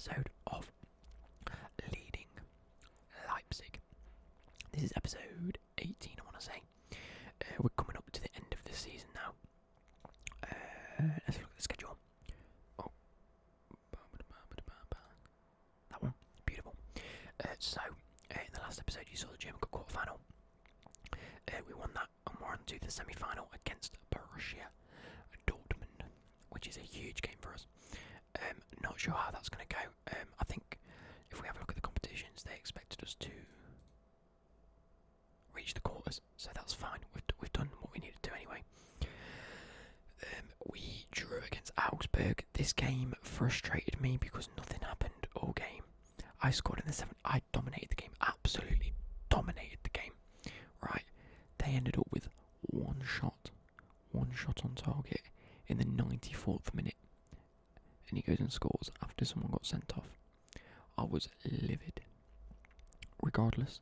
episode of Leading Leipzig. This is episode 18, I want to say. We're coming up to the end of the season now. Let's look at the schedule. Oh, that one, beautiful. In the last episode you saw the German Cup quarter-final. We won that and we're on to the semi-final against Borussia, Dortmund, which is a huge game for us. Not sure how that's going to go. I think if we have a look at the competitions, they expected us to reach the quarters, so that's fine. We've done what we needed to anyway. We drew against Augsburg. This game frustrated me because nothing happened all game. I scored in the 7th. I dominated the game. Absolutely dominated the game. Right. They ended up with one shot on target in the 94th minute. And he goes and scores after someone got sent off. I was livid. Regardless,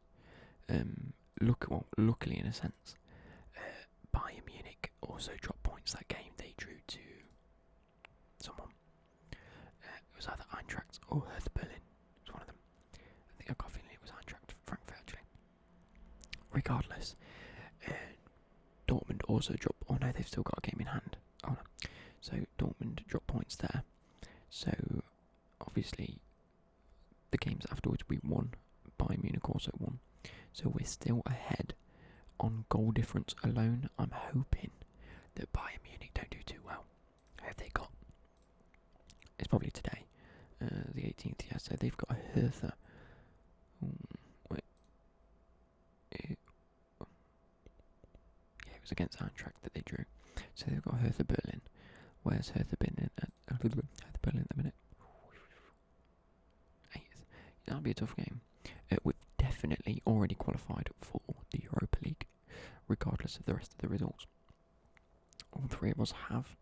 luckily in a sense, Bayern Munich also dropped points that game. They drew to someone. It was either Eintracht or Hertha Berlin. It was one of them. I think I got a feeling it was Eintracht Frankfurt actually. Regardless, Dortmund also dropped. Oh no, they've still got a game in hand. Oh no. So Dortmund dropped points there. So obviously the games afterwards we won. Bayern Munich also won. So we're still ahead on goal difference alone. I'm hoping that Bayern Munich don't do too well. Who have they got? It's probably today, the 18th. Yeah, so they've got a Hertha. It was against Eintracht that they drew. So they've got Hertha Berlin. Where's Hertha Berlin at the minute? 8th. That'll be a tough game. We've definitely already qualified for the Europa League, regardless of the rest of the results. All three of us have.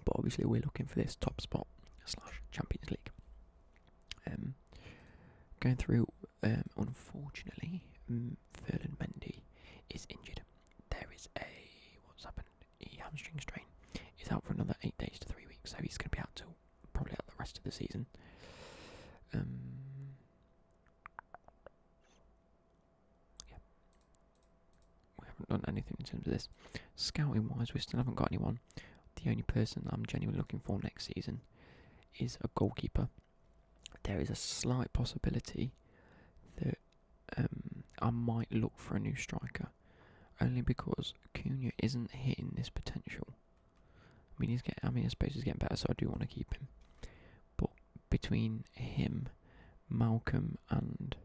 But obviously we're looking for this top spot / Champions League. Going through, unfortunately, Ferland Mendy is injured. There is what's happened? A hamstring strain. He's out for another 8 days to 3 weeks, so he's going to be out till probably out the rest of the season. We haven't done anything in terms of this. Scouting wise, we still haven't got anyone. The only person I'm genuinely looking for next season is a goalkeeper. There is a slight possibility that I might look for a new striker, only because Cunha isn't hitting this potential. I suppose he's getting better, so I do want to keep him. But between him, Malcolm, and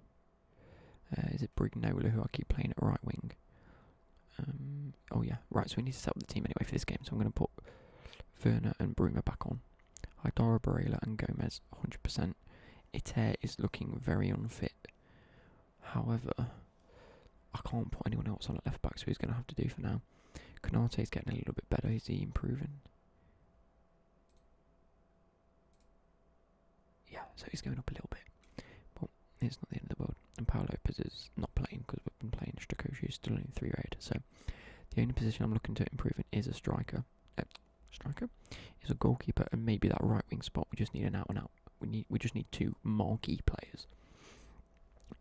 is it Brignola, who I keep playing at right wing? Right. So we need to set up the team anyway for this game. So I'm going to put Werner and Bruma back on. Hydara, Barella, and Gomez 100%. Iter is looking very unfit. However, I can't put anyone else on at left back, so he's going to have to do for now. Konate is getting a little bit better. Is he improving? Yeah, so he's going up a little bit. But it's not the end of the world. And Paolo Lopez is not playing because we've been playing Strakosha, who's still only 3 rated. So the only position I'm looking to improve in is a striker. Is a goalkeeper, and maybe that right wing spot. We just need an out and out. We just need 2 marquee players.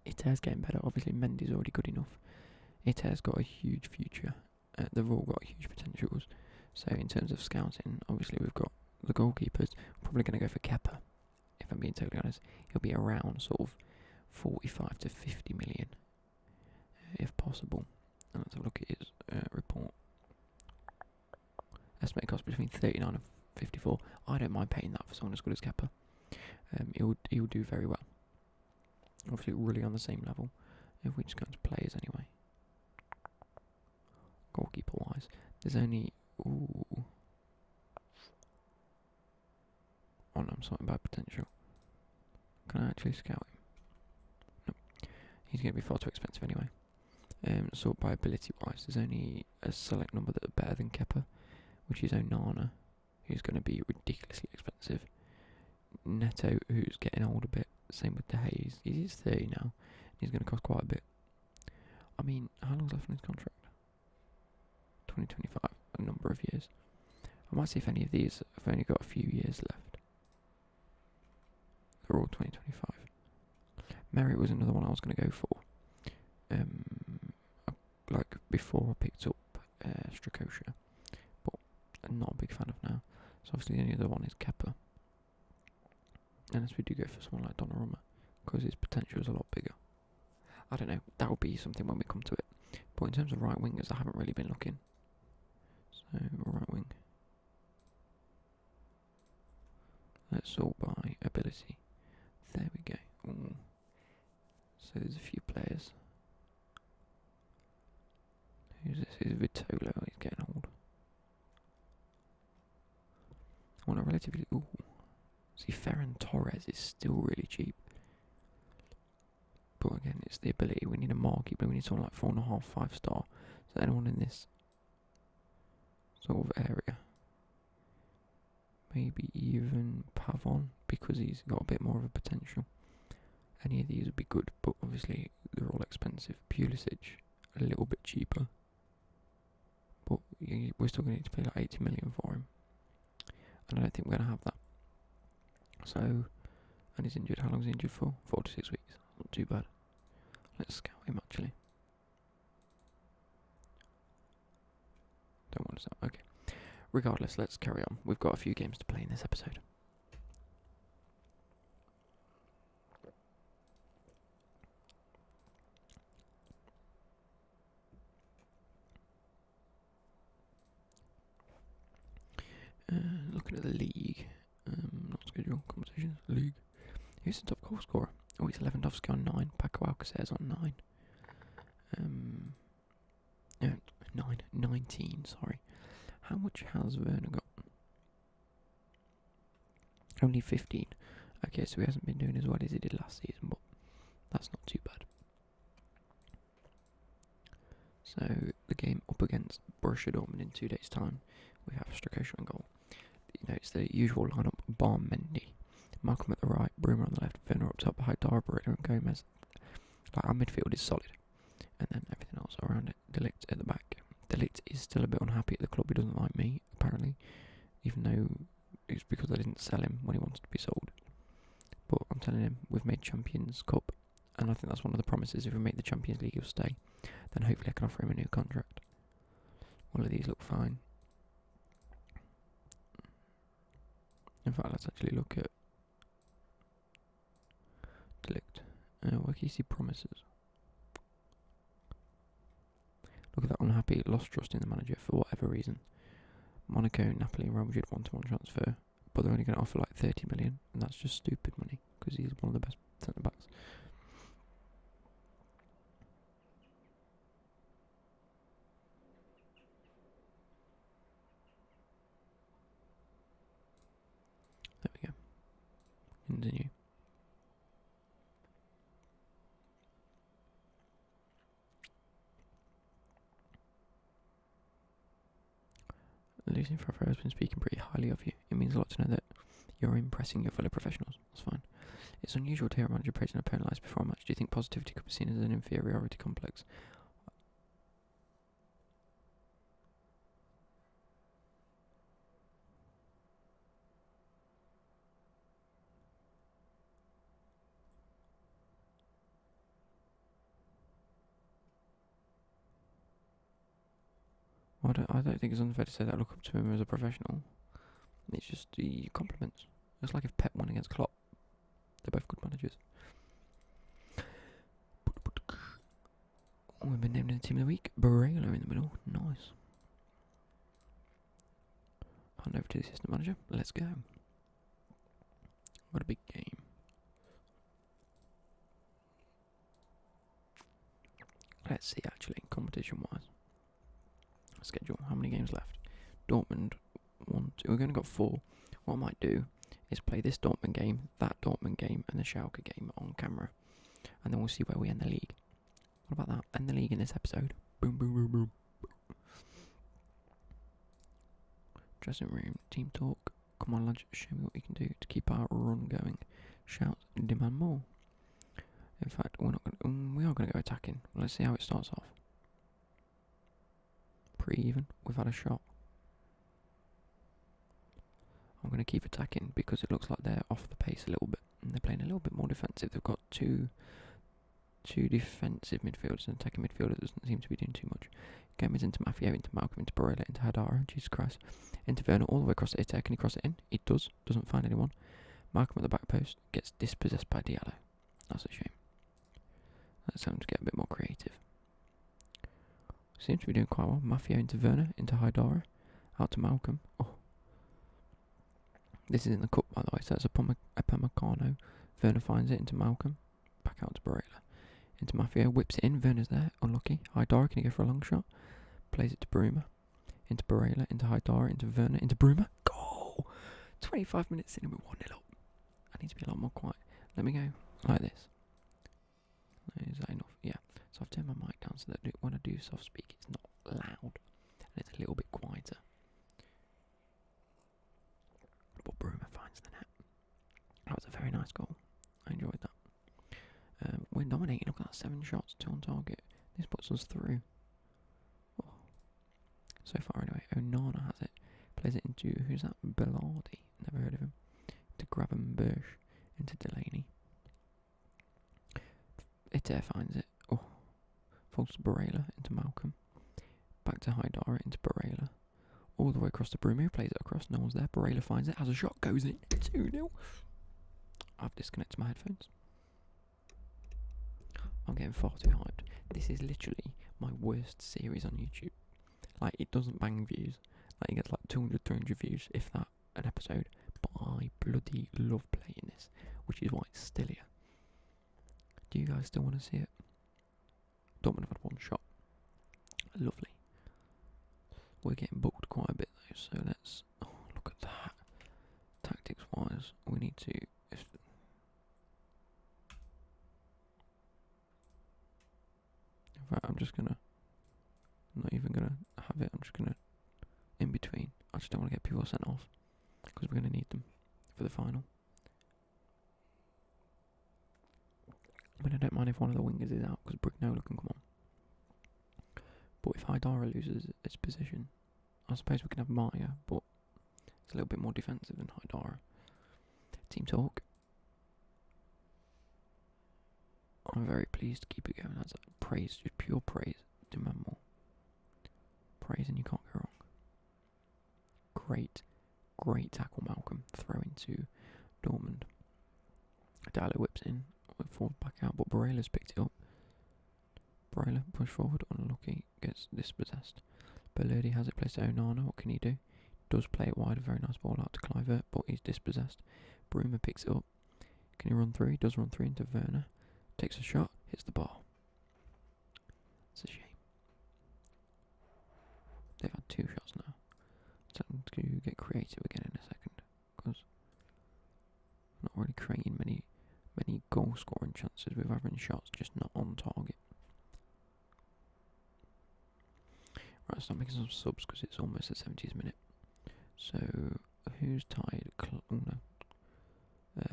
Iter's getting better. Obviously, Mendy's already good enough. Iter's got a huge future. They've all got huge potentials. So in terms of scouting, obviously we've got the goalkeepers. We're probably going to go for Kepa, if I'm being totally honest. He'll be around sort of 45 to 50 million, if possible. And let's have a look at his report. Estimated cost between 39 and 54. I don't mind paying that for someone as good as Kepa. He'll do very well. Obviously, really on the same level. If we just go into players anyway. Goalkeeper wise, there's only. Oh no, I'm sorting about potential. Can I actually scout him? No, he's going to be far too expensive anyway. Sort by ability wise, there's only a select number that are better than Kepa, which is Onana, who's going to be ridiculously expensive. Neto, who's getting old a bit. Same with De Gea. He's 30 now. He's going to cost quite a bit. I mean, how long's left on his contract? 2025, a number of years. I might see if any of these have only got a few years left. They're all 2025. Merritt was another one I was going to go for. Like before I picked up Strakosha, but I'm not a big fan of now. So obviously the only other one is Kepa. Unless we do go for someone like Donnarumma, because his potential is a lot bigger. I don't know, that will be something when we come to it. But in terms of right wingers, I haven't really been looking. So, right wing. Let's sort by ability. There we go. Ooh. So there's a few players. Who's this? Who's Vitolo? He's getting old. I want a relatively... Ooh. See, Ferran Torres is still really cheap. But again, it's the ability. We need a marquee, but we need someone like 4.5, 5 star. So anyone in this sort of area. Maybe even Pavon, because he's got a bit more of a potential. Any of these would be good, but obviously they're all expensive. Pulisic, a little bit cheaper. But we're still going to need to pay like 80 million for him. And I don't think we're going to have that. So, and he's injured. How long is he injured for? 4 to 6 weeks. Not too bad. Let's scout him actually. Don't want to stop. Okay. Regardless, let's carry on. We've got a few games to play in this episode. Looking at the league. Not schedule, competitions, league. Who's the top goal scorer? Oh, it's Lewandowski on 9. Paco Alcacer's on 9. 19, sorry. How much has Werner got? Only 15. Okay, so he hasn't been doing as well as he did last season, but that's not too bad. So, the game up against Borussia Dortmund in 2 days' time, we have Strakosha in goal. You know, it's the usual lineup: Barm, Mendy, Malcolm at the right, Brumer on the left, Werner up top behind Darber and Gomez. Like, our midfield is solid. And then everything else around it. De Ligt at the back. De Ligt is still a bit unhappy at the club. He doesn't like me, apparently. Even though it's because I didn't sell him when he wanted to be sold. But I'm telling him, we've made Champions Cup. And I think that's one of the promises. If we make the Champions League, he'll stay. Then hopefully I can offer him a new contract. All of these look fine. In fact, let's actually look at De Ligt. Where can you see promises? Look at that, unhappy, lost trust in the manager for whatever reason. Monaco, Napoli and Real Madrid want-to-one transfer, but they're only going to offer like 30 million, and that's just stupid money, because he's one of the best centre-backs. There we go. Continue. Lucien Favreau has been speaking pretty highly of you. It means a lot to know that you're impressing your fellow professionals. That's fine. It's unusual to hear a manager praise an opponent like before a match. Do you think positivity could be seen as an inferiority complex? Well, I don't think it's unfair to say that I look up to him as a professional. It's just the compliments. It's like if Pep won against Klopp. They're both good managers. We've been named in the team of the week. Barella in the middle. Nice. Hand over to the assistant manager. Let's go. Got a big game. Let's see, actually, competition-wise. Schedule. How many games left? Dortmund. 1, 2. We've only got 4. What I might do is play this Dortmund game, that Dortmund game, and the Schalke game on camera. And then we'll see where we end the league. What about that? End the league in this episode. Boom, boom, boom, boom. Dressing room. Team talk. Come on, lads. Show me what we can do to keep our run going. Shout. Demand more. In fact, we are going to go attacking. Let's see how it starts off. Pretty even. We've had a shot. going to keep attacking because it looks like they're off the pace a little bit. And they're playing a little bit more defensive. They've got two defensive midfielders and attacking midfielder that doesn't seem to be doing too much. Gomez into Maffeo, into Malcolm, into Borella, into Hadara, Jesus Christ, into Werner, all the way across the Iter. Can he cross it in? He does. Doesn't find anyone. Malcolm at the back post gets dispossessed by Diallo. That's a shame. Let's have him to get a bit more creative. Seems to be doing quite well. Maffeo into Werner, into Hadara, out to Malcolm. Oh. This is in the cup, by the way, so it's a Pamecano. Werner finds it into Malcolm. Back out to Borella. Into Maffeo, whips it in. Werner's there, unlucky. Hadara, can he go for a long shot? Plays it to Bruma. Into Borella, into Hadara, into Werner, into Bruma. Goal! 25 minutes in and we're 1-0 up. I need to be a lot more quiet. Let me go like this. Is that enough? Yeah. So I've turned my mic down so that when I do soft speak, it's not loud and it's a little bit quieter. But Bruma finds the net. That was a very nice goal. I enjoyed that. We're dominating. Look at that, 7 shots, 2 on target. This puts us through. Oh. So far, anyway. Onana has it. Plays it into, who's that? Bellardi. Never heard of him. Into Gravenberch. Into Delaney. Iter finds it. Oh. Falls to Borella. Into Malcolm. Back to Hadara. Into Borella. All the way across to Bruma. Plays it across. No one's there. Borella finds it. Has a shot. Goes in. 2-0. I've disconnected my headphones. I'm getting far too hyped. This is literally my worst series on YouTube. Like, it doesn't bang views. Like, it gets like 200, 300 views, if that, an episode. But I bloody love playing this, which is why it's still here. Do you guys still want to see it? Dortmund have had 1 shot. Lovely. We're getting booked quite a bit though, so let's... Oh, look at that. Tactics-wise, we need to... I'm just gonna, I'm not even gonna have it, I'm just gonna, in between, I just don't want to get people sent off, because we're gonna need them for the final. But I don't mind if one of the wingers is out, because Brignola can come on. But if Hadara loses its position, I suppose we can have Maya, but it's a little bit more defensive than Hadara. Team talk. I'm very pleased to keep it going. That's praise, just pure praise. Demand more. Praise and you can't go wrong. Great tackle, Malcolm. Throw into Dortmund. Diallo whips in. Forward back out, but Borella's picked it up. Borella push forward, unlucky, gets dispossessed. Bellardi has it placed to Onana. What can he do? Does play it wide, a very nice ball out to Kluivert, but he's dispossessed. Bruma picks it up. Can he run through? He does run through into Werner. Takes a shot, hits the bar. It's a shame. They've had 2 shots now. Tell them to get creative again in a second, because not really creating many goal scoring chances with having shots just not on target. Right, so I'm making some subs because it's almost the 70th minute. So who's tied?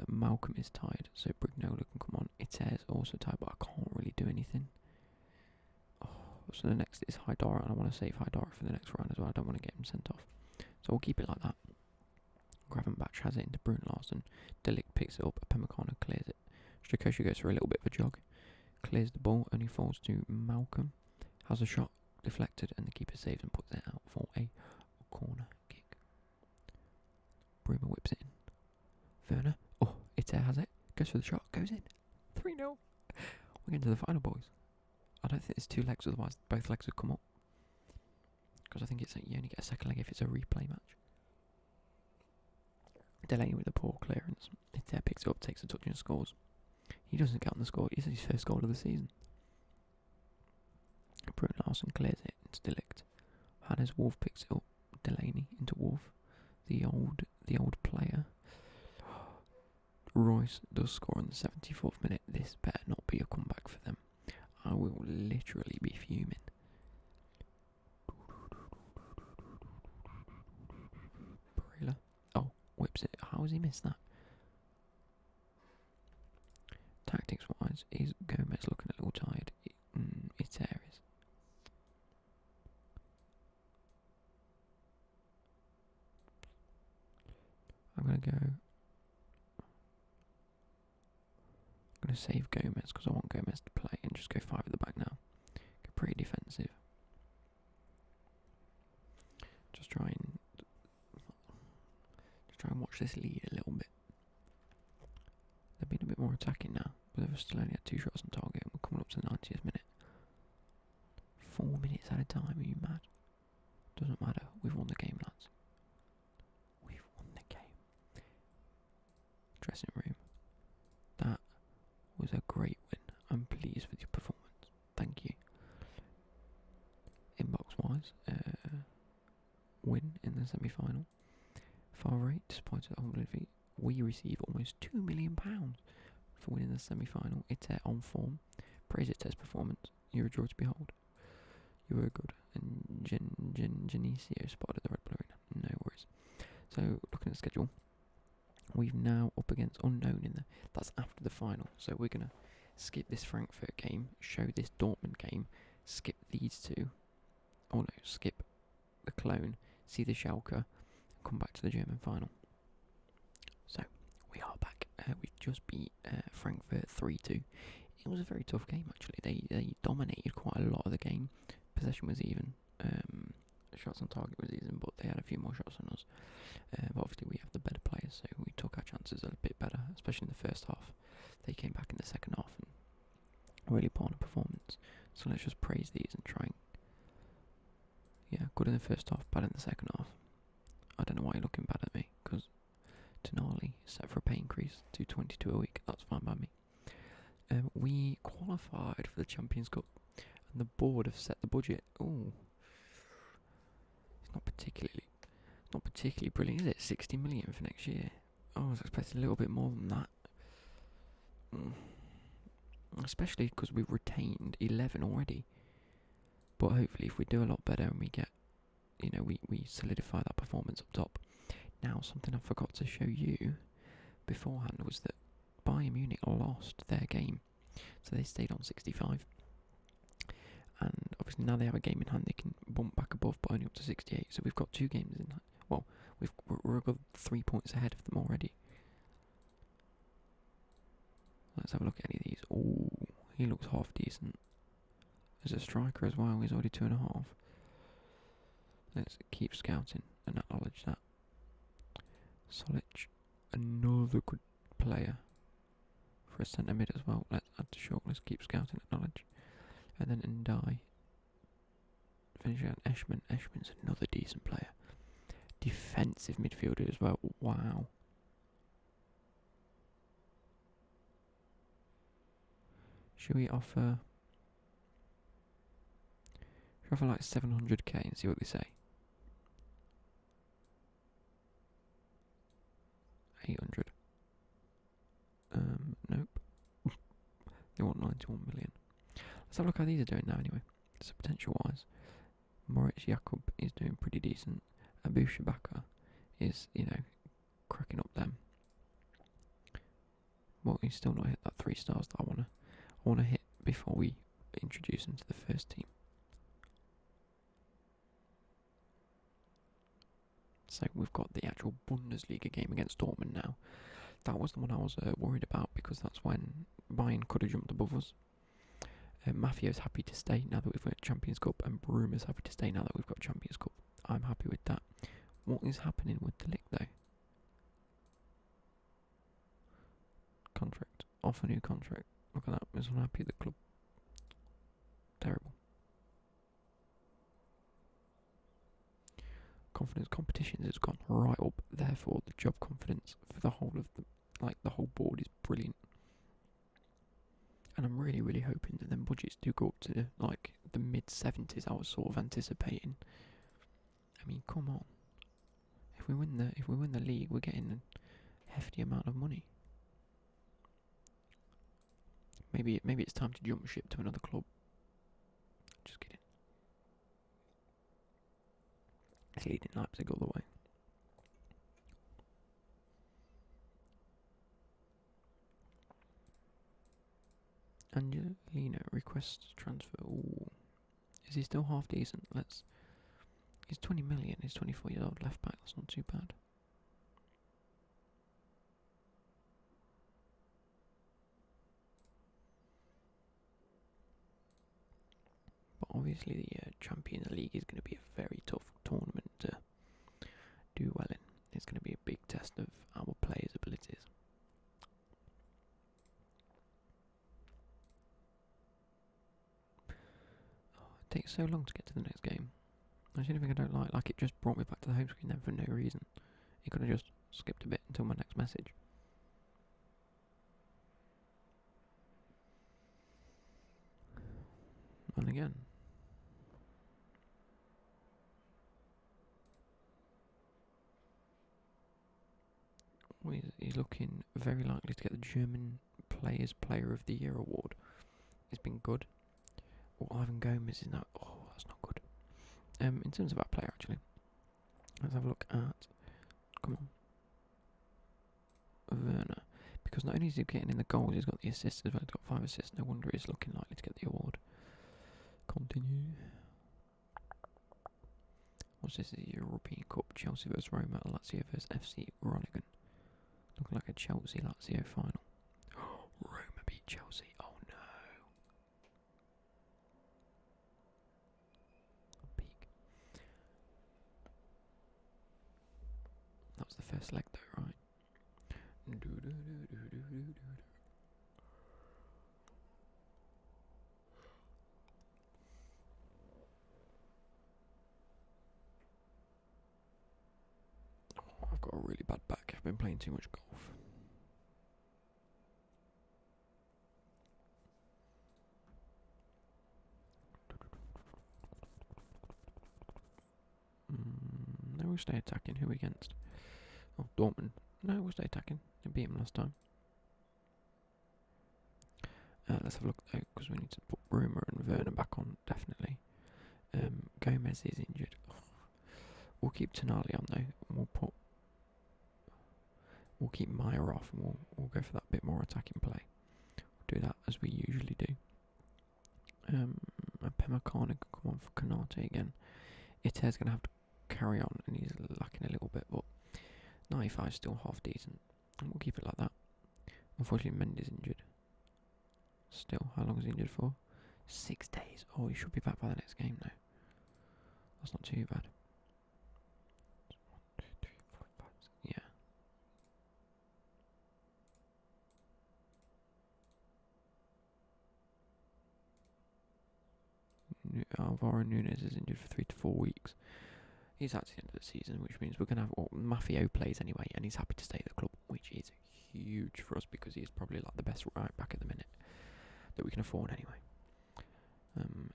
Malcolm is tied, so Brignola can come on. Iter's also tied, but I can't really do anything. Oh, so the next is Hadara, and I want to save Hadara for the next round as well. I don't want to get him sent off. So we'll keep it like that. Gravenberch has it into Brun Larsen. Delict picks it up, Pemecano clears it. Strakosha goes for a little bit of a jog. Clears the ball, only falls to Malcolm. Has a shot deflected, and the keeper saves and puts it out for a corner kick. Bruma whips it in. Werner. Oh, Iter has it. Goes for the shot. Goes in. 3-0. We're getting to the final, boys. I don't think there's 2 legs, otherwise both legs would come up. Because I think it's you only get a second leg if it's a replay match. Delaney with a poor clearance. Iter picks it up, takes a touch and scores. He doesn't get on the score. It's his first goal of the season. Brun Larsen clears it into Delict. Hannes Wolf picks it up. Delaney into Wolf. The old player. Royce does score in the 74th minute. This better not be a comeback for them. I will literally be fuming. Borella. Oh, whips it. How has he missed that? Tactics wise, is Gomez looking a little tired? It's Aries. save Gomez because I want Gomez to play and just go 5 at the back now. Go pretty defensive. Just try and watch this lead a little bit. They've been a bit more attacking now, but they've still only had 2 shots on target and we're coming up to the 90th minute. 4 minutes at a time, are you mad? Doesn't matter, we've won the game, lads. We've won the game. Dressing room. That was a great win. I'm pleased with your performance. Thank you. Inbox wise, win in the semi-final. Far right, despite a humble defeat, we receive almost £2 million for winning the semi-final. Ite on form. Praise Ite's performance. You're a joy to behold. You were good. And Genesio spotted the Red Bull Arena. No worries. So, looking at the schedule, we've now up against unknown in the. That's after the final. So we're gonna skip this Frankfurt game, show this Dortmund game, skip these two. Oh no, skip the Cologne, see the Schalke, and come back to the German final. So we are back. We just beat Frankfurt 3-2. It was a very tough game actually. They dominated quite a lot of the game. Possession was even. Shots on target was even, but they had a few more shots on us. But obviously we have the better players, so we took our chances a bit better, especially in the first half. They came back in the second half and really put on a performance. So let's just praise these and try and... Yeah, good in the first half, bad in the second half. I don't know why you're looking bad at me, because Tonali is set for a pay increase to 22 a week. That's fine by me. We qualified for the Champions Cup, and the board have set the budget. Ooh. It's not particularly brilliant, is it? 60 million for next year. I was expecting a little bit more than that. Especially because we've retained 11 already. But hopefully if we do a lot better and we get, we solidify that performance up top. Now, something I forgot to show you beforehand was that Bayern Munich lost their game. So they stayed on 65. And obviously now they have a game in hand, they can bump back above, but only up to 68. So we've got 2 games in that. Well, we're a good 3 points ahead of them already. Let's have a look at any of these. Oh, he looks half decent. As a striker as well, he's already 2.5. Let's keep scouting and acknowledge that. Solic, another good player for a centre mid as well. Let's add to short. Let's keep scouting, acknowledge. And then Ndai. Finishing out Eschman. Eschman's another decent player. Defensive midfielder as well. Wow. Should we offer like 700k and see what they say? 800. Nope. They want 91 million. Let's have a look how these are doing now anyway. So potential wise, Moritz Jakob is doing pretty decent. Abu Shabaka is, cracking up them. Well, he's still not hit that 3 stars that I wanna hit before we introduce him to the first team. So we've got the actual Bundesliga game against Dortmund now. That was the one I was worried about because that's when Bayern could have jumped above us. Mafio's happy to stay now that we've got Champions Cup, and Bruma's happy to stay now that we've got Champions Cup. I'm happy with that. What is happening with the league though? Contract. Offer new contract. Look at that. He's unhappy at the club. Terrible. Confidence competitions has gone right up. Therefore, the job confidence for the whole of the whole board is brilliant. And I'm really, really hoping that then budgets do go up to the mid 70s. I was sort of anticipating. I mean, come on. If we win the league, we're getting a hefty amount of money. Maybe it's time to jump ship to another club. Just kidding. It's leading Leipzig all the way. Angelina requests transfer. Ooh. Is he still half decent? He's 20 million. He's 24 years old. Left back. That's not too bad. obviously the Champions League is going to be a very tough tournament to do well in. It's going to be a big test of our players' abilities. It takes so long to get to the next game. That's the only thing I don't like. Like, it just brought me back to the home screen then for no reason. You could have just skipped a bit until my next message. And again. Well, he's looking very likely to get the German Player of the Year award. He's been good. Oh, Ivan Gomez is now. Oh, that's not good. In terms of our player, actually, let's have a look at. Come on, Werner. Because not only is he getting in the goals, he's got the assists as well. He's got 5 assists. No wonder he's looking likely to get the award. Continue. What's this? The European Cup. Chelsea vs Roma. Lazio vs FC Groningen. Looking like a Chelsea-Lazio final. Roma beat Chelsea. Oh no. Peak. That was the first leg though, right? Oh, I've got a really bad back. I've been playing too much golf. No, we'll stay attacking. Who are we against? Oh, Dortmund. No, we'll stay attacking. They beat him last time. Let's have a look though, because we need to put Bruma and Werner back on, definitely. Gomez is injured. We'll keep Tonali on though, and we'll keep Meyer off, and we'll go for that bit more attacking play. We'll do that as we usually do. Pemmican can come on for Konate again. Iter's going to have to carry on, and he's lacking a little bit, but 95 is still half decent, and we'll keep it like that. Unfortunately, Mendy's injured. Still, how long is he injured for? 6 days. Oh, he should be back by the next game now. That's not too bad. 1, 2, 3, 4, 5, 6. Yeah. Alvaro Nunes is injured for 3 to 4 weeks. He's at the end of the season, which means we're going to have... Well, Maffeo plays anyway, and he's happy to stay at the club, which is huge for us because he's probably like the best right back at the minute that we can afford anyway.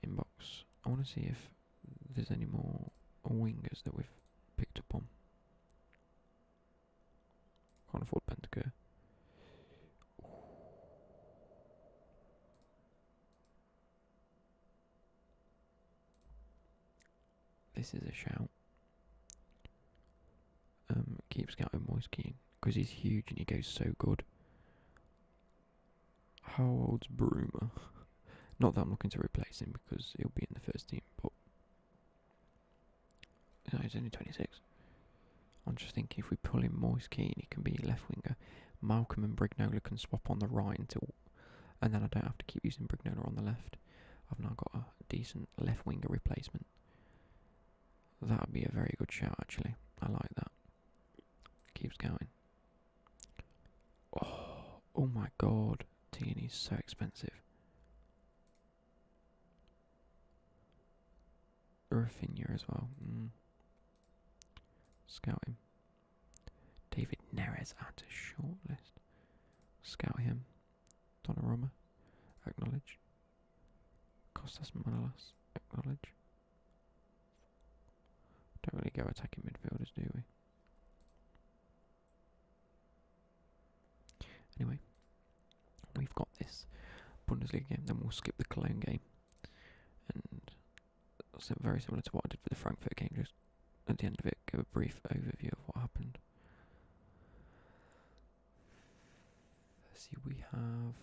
Inbox. I want to see if there's any more wingers that we've picked up on. Can't afford Bentancur. This is a shout. Keep scouting Moise Keane because he's huge and he goes so good. How old's Bruma? Not that I'm looking to replace him because he'll be in the first team, but no, he's only 26. I'm just thinking if we pull in Moise Keane, he can be left winger. Malcolm and Brignola can swap on the right and then I don't have to keep using Brignola on the left. I've now got a decent left winger replacement. That would be a very good shout actually. I like that. Keep scouting. Oh my god, Tierney's so expensive. Rafinha as well. Scout him. David Neres add to short list. Scout him. Donnarumma. Acknowledge. Costas Manolas. Acknowledge. Don't really go attacking midfielders, do we? Anyway, we've got this Bundesliga game, then we'll skip the Cologne game. And so very similar to what I did for the Frankfurt game, just at the end of it, give a brief overview of what happened. Let's see, we have...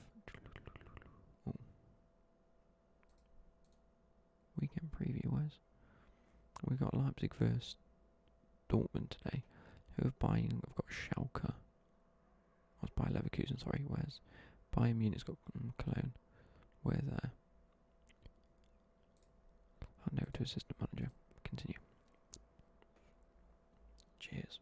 Weekend preview, where's... We got Leipzig versus Dortmund today. Who have buying? I've got Schalke. I was by Leverkusen, sorry. Where's Bayern Munich's got Cologne. We're there. to assistant manager. Continue. Cheers.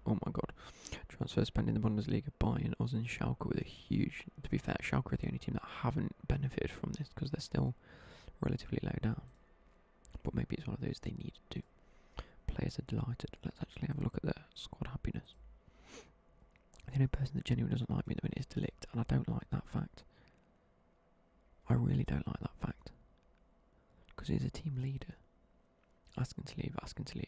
Oh my god. Transfer spending in the Bundesliga, Bayern, us and Schalke with a huge... To be fair, Schalke are the only team that haven't benefited from this because they're still relatively low down. But maybe it's one of those they need to do. Players are delighted. Let's actually have a look at their squad happiness. The only person that genuinely doesn't like me at the minute is De Ligt, and I don't like that fact. I really don't like that fact. Because he's a team leader. Ask him to leave, ask him to leave.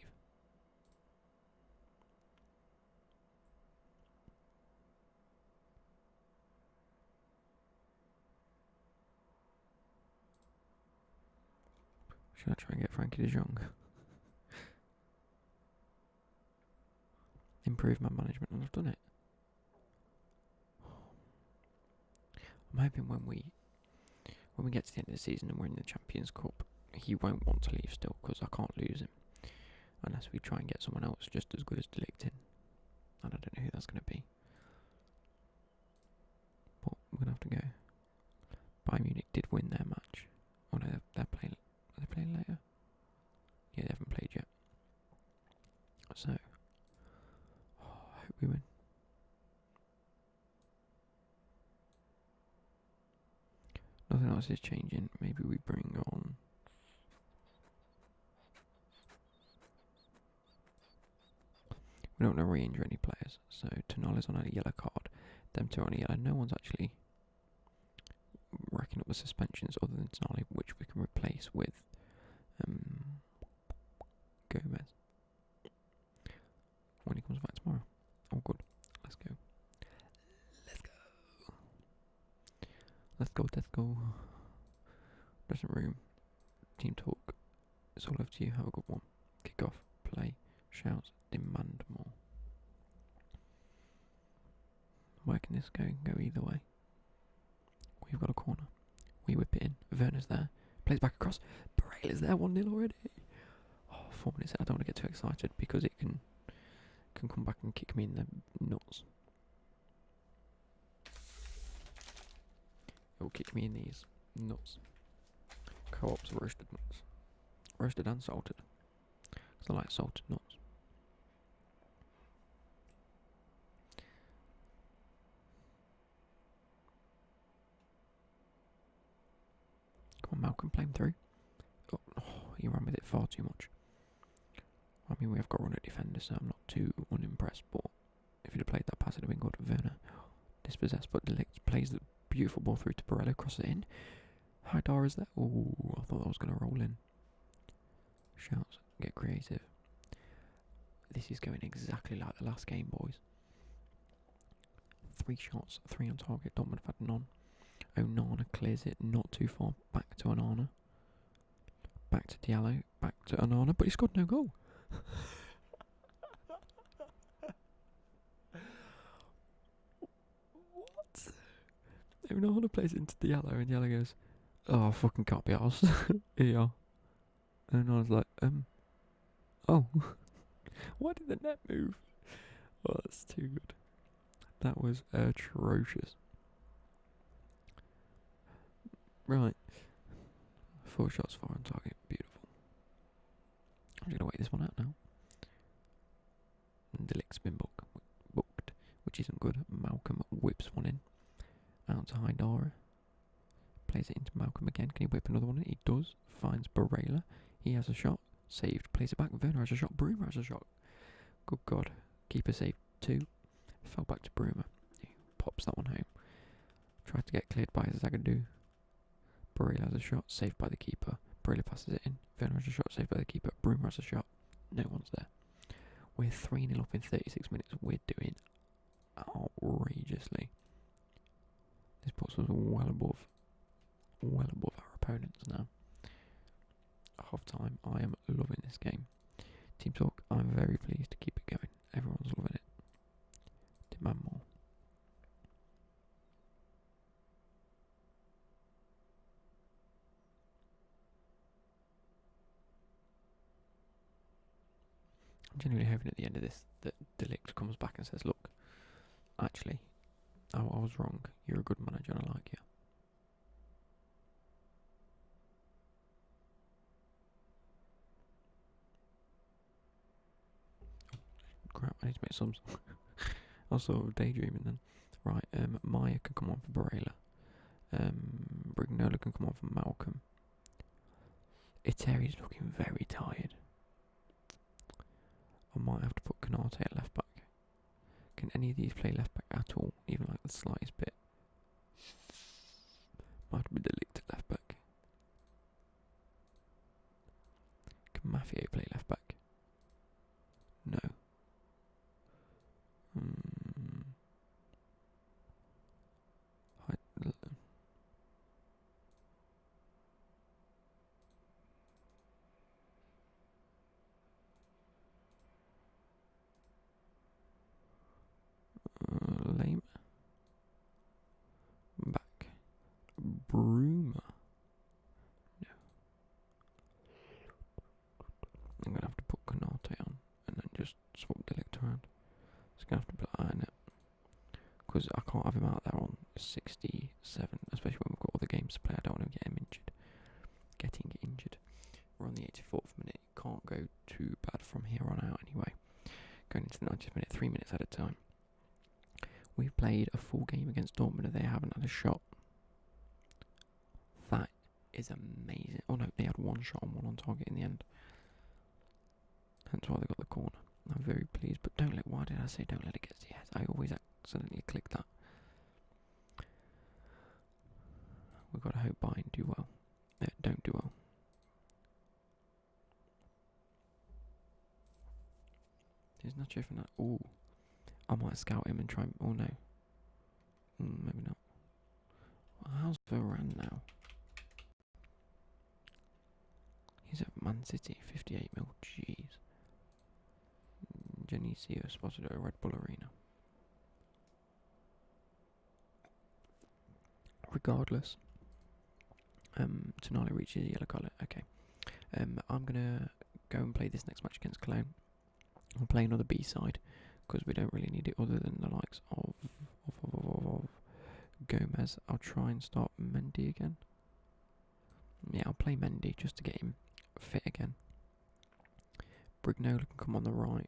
Should I try and get Frankie de Jong? Improve my management, and I've done it. I'm hoping when we get to the end of the season and we're in the Champions Cup, he won't want to leave still because I can't lose him unless we try and get someone else just as good as De Ligt in. And I don't know who that's going to be. But we're going to have to go. Bayern Munich did win their match. Oh no, they're playing. Are they playing later? Yeah, they haven't played yet. So, I hope we win. Nothing else is changing. Maybe we bring on... We don't want to re-injure any players. So, Tonali's on a yellow card. Them two are on a yellow. No one's actually racking up the suspensions other than Tonali, which we can replace with Gomez when he comes back tomorrow. Oh, good. Let's go. Let's go. Let's go. Let's go. Dressing room. Team talk. It's all over to you. Have a good one. Kick off. Play. Shouts. Demand more. Where can this go? Go either way. We've got a corner. We whip it in. Werner's there. Plays back across. Barrela's there. 1-0 already. Oh, 4 minutes. I don't want to get too excited because it can come back and kick me in the nuts. It will kick me in these nuts. Co-op's roasted nuts. Roasted and salted. Because I like salted nuts. Come on, Malcolm, play him through. Oh, he ran with it far too much. I mean, we have got run at defender, so I'm not too unimpressed, but if he'd have played that pass, it'd have been good. Werner, dispossessed, but De Ligt plays the beautiful ball through to Barella, crosses it in. Haidar is there. Oh, I thought that was going to roll in. Shouts, get creative. This is going exactly like the last game, boys. 3 shots, 3 on target. Dortmund have had none. Onana clears it, not too far. Back to Onana. Back to Diallo. Back to Onana, but he scored no goal. What? Onana plays into Diallo, and Diallo goes, "Oh, I fucking can't be arsed." Here you are. And I was like, oh, why did the net move? Oh, that's too good. That was atrocious. Right. 4 shots, 4 on target. Beautiful. I'm just going to wait this one out now. De Ligt's been booked, which isn't good. Malcolm whips one in. Out to Haidara. Plays it into Malcolm again. Can he whip another one in? He does. Finds Barella. He has a shot. Saved. Plays it back. Werner has a shot. Bruma has a shot. Good God. Keeper saved 2. Fell back to Bruma. He pops that one home. Tried to get cleared by Zagadou. Barella has a shot. Saved by the keeper. Barella passes it in. Werner has a shot. Saved by the keeper. Bruma has a shot. No one's there. We're 3-0 up in 36 minutes. We're doing outrageously. This puts us well above our opponents now. Half time, I am loving this game. Team talk, I'm very pleased to keep it going. Everyone's loving it. Demand more. I'm genuinely hoping at the end of this that Delict comes back and says, look, actually, I was wrong. You're a good manager and I like you. Crap, I need to make subs. I was sort of daydreaming then. Right, Maya can come on for Barela. Brignola can come on for Malcolm. Iteri's looking very tired. I might have to put Canate at left back. Can any of these play left back at all, even like the slightest bit? Might have to be Delict at left back. Can Mafia play left back? No. Lame. Back. Bruma. No. I'm going to have to put Canate on and then just swap Delict around. It's going to have to put iron it. Because I can't have him out there on 67, especially when we've got other games to play. I don't want to get him injured. Getting injured. We're on the 84th minute. It can't go too bad from here on out anyway. Going into the 90th minute, 3 minutes at a time. We've played a full game against Dortmund and they haven't had a shot. That is amazing. Oh no, they had one shot and one on target in the end. That's why they got the corner. I'm very pleased, but why did I say don't let it get to your head? I always accidentally click that. We've got to hope Bayern do well. Don't do well. There's not sure if that. Ooh. I might scout him and try. Oh no. Maybe not. Well, how's Varane now? He's at Man City, 58 mil. Jeez. Genesio spotted at a Red Bull Arena. Regardless, Tonali reaches yellow colour. Okay. I'm gonna go and play this next match against Cologne. I'll play another B side because we don't really need it other than the likes of Gomez. I'll try and start Mendy again. Yeah, I'll play Mendy just to get him fit again. Brignola can come on the right.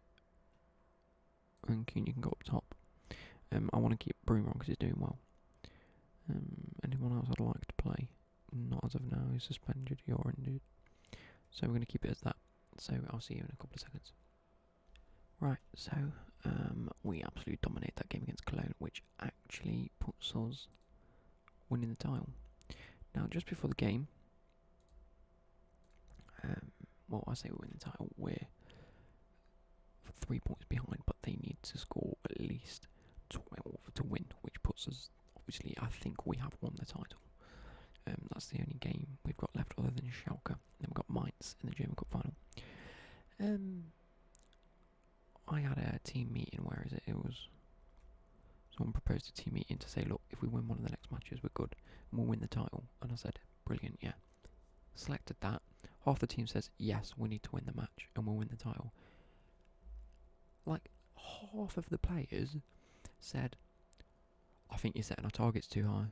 And Cunha can go up top. I want to keep Bruno on because he's doing well. Anyone else I'd like to play? Not as of now. He's suspended. You're injured. So we're going to keep it as that. So I'll see you in a couple of seconds. Right, so we absolutely dominate that game against Cologne, which actually puts us winning the title. Now, just before the game, well, I say we win the title, we're 3 points behind, but they need to score at least 12 to win, which puts us, obviously, I think we have won the title. That's the only game we've got left other than Schalke. Then we've got Mainz in the German Cup final. I had a team meeting, where is it? It was, someone proposed a team meeting to say, look, if we win one of the next matches, we're good, and we'll win the title. And I said, brilliant, yeah. Selected that. Half the team says, yes, we need to win the match, and we'll win the title. Like, half of the players said, I think you're setting our targets too high.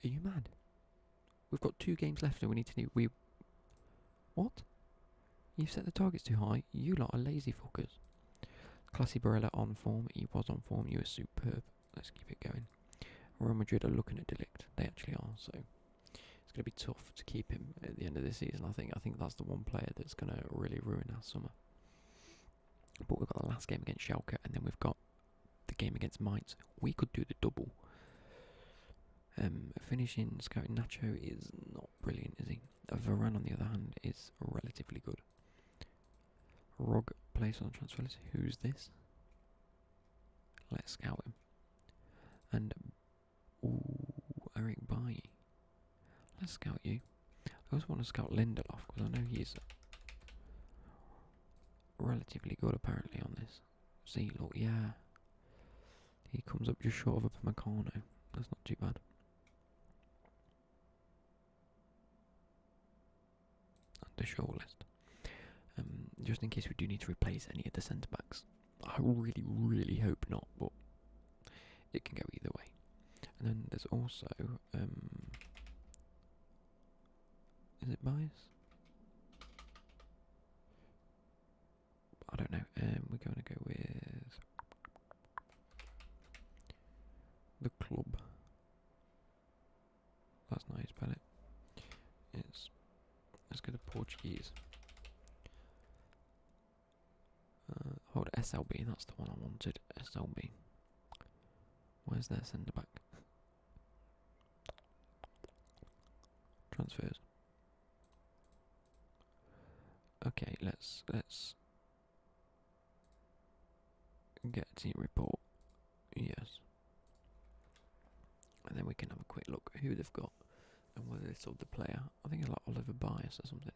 Are you mad? We've got 2 games left and we need to What? You've set the targets too high? You lot are lazy fuckers. Classy Barella on form. He was on form. You were superb. Let's keep it going. Real Madrid are looking at Delict. They actually are, so it's going to be tough to keep him at the end of this season. I think that's the one player that's going to really ruin our summer. But we've got the last game against Schalke, and then we've got the game against Mainz. We could do the double. Finishing scouting Nacho is not brilliant, is he? Varane, on the other hand, is relatively good. Rog placed on the transfer list. Who's this? Let's scout him. And Eric Bailly. Let's scout you. I also want to scout Lindelof because I know he's relatively good apparently on this. See, look, yeah. He comes up just short of a Meccano. That's not too bad. The short list. just in case we do need to replace any of the centre backs. I really, really hope not, but it can go either way. And then there's also, is it bias? I don't know. We're going to go with the club. That's not how you spell it. Let's go to Portuguese. Hold SLB, that's the one I wanted. SLB. Where's their centre back? Transfers. Okay, let's get a team report. Yes. And then we can have a quick look at who they've got and whether they sold the player. I think it's like Oliver Bias or something.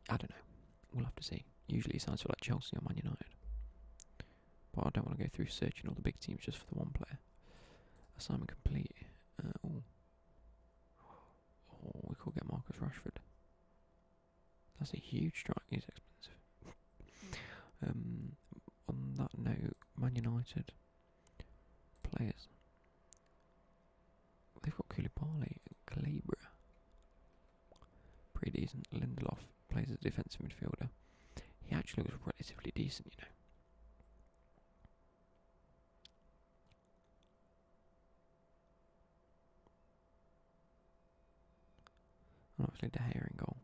I don't know. We'll have to see. Usually it sounds like Chelsea or Man United. But I don't want to go through searching all the big teams just for the one player. Assignment complete. We could get Marcus Rashford. That's a huge strike. He's expensive. On that note, Man United players. They've got Koulibaly and Calabria. Pretty decent. Lindelof plays as a defensive midfielder. He actually looks relatively decent, you know. And obviously De Gea in goal.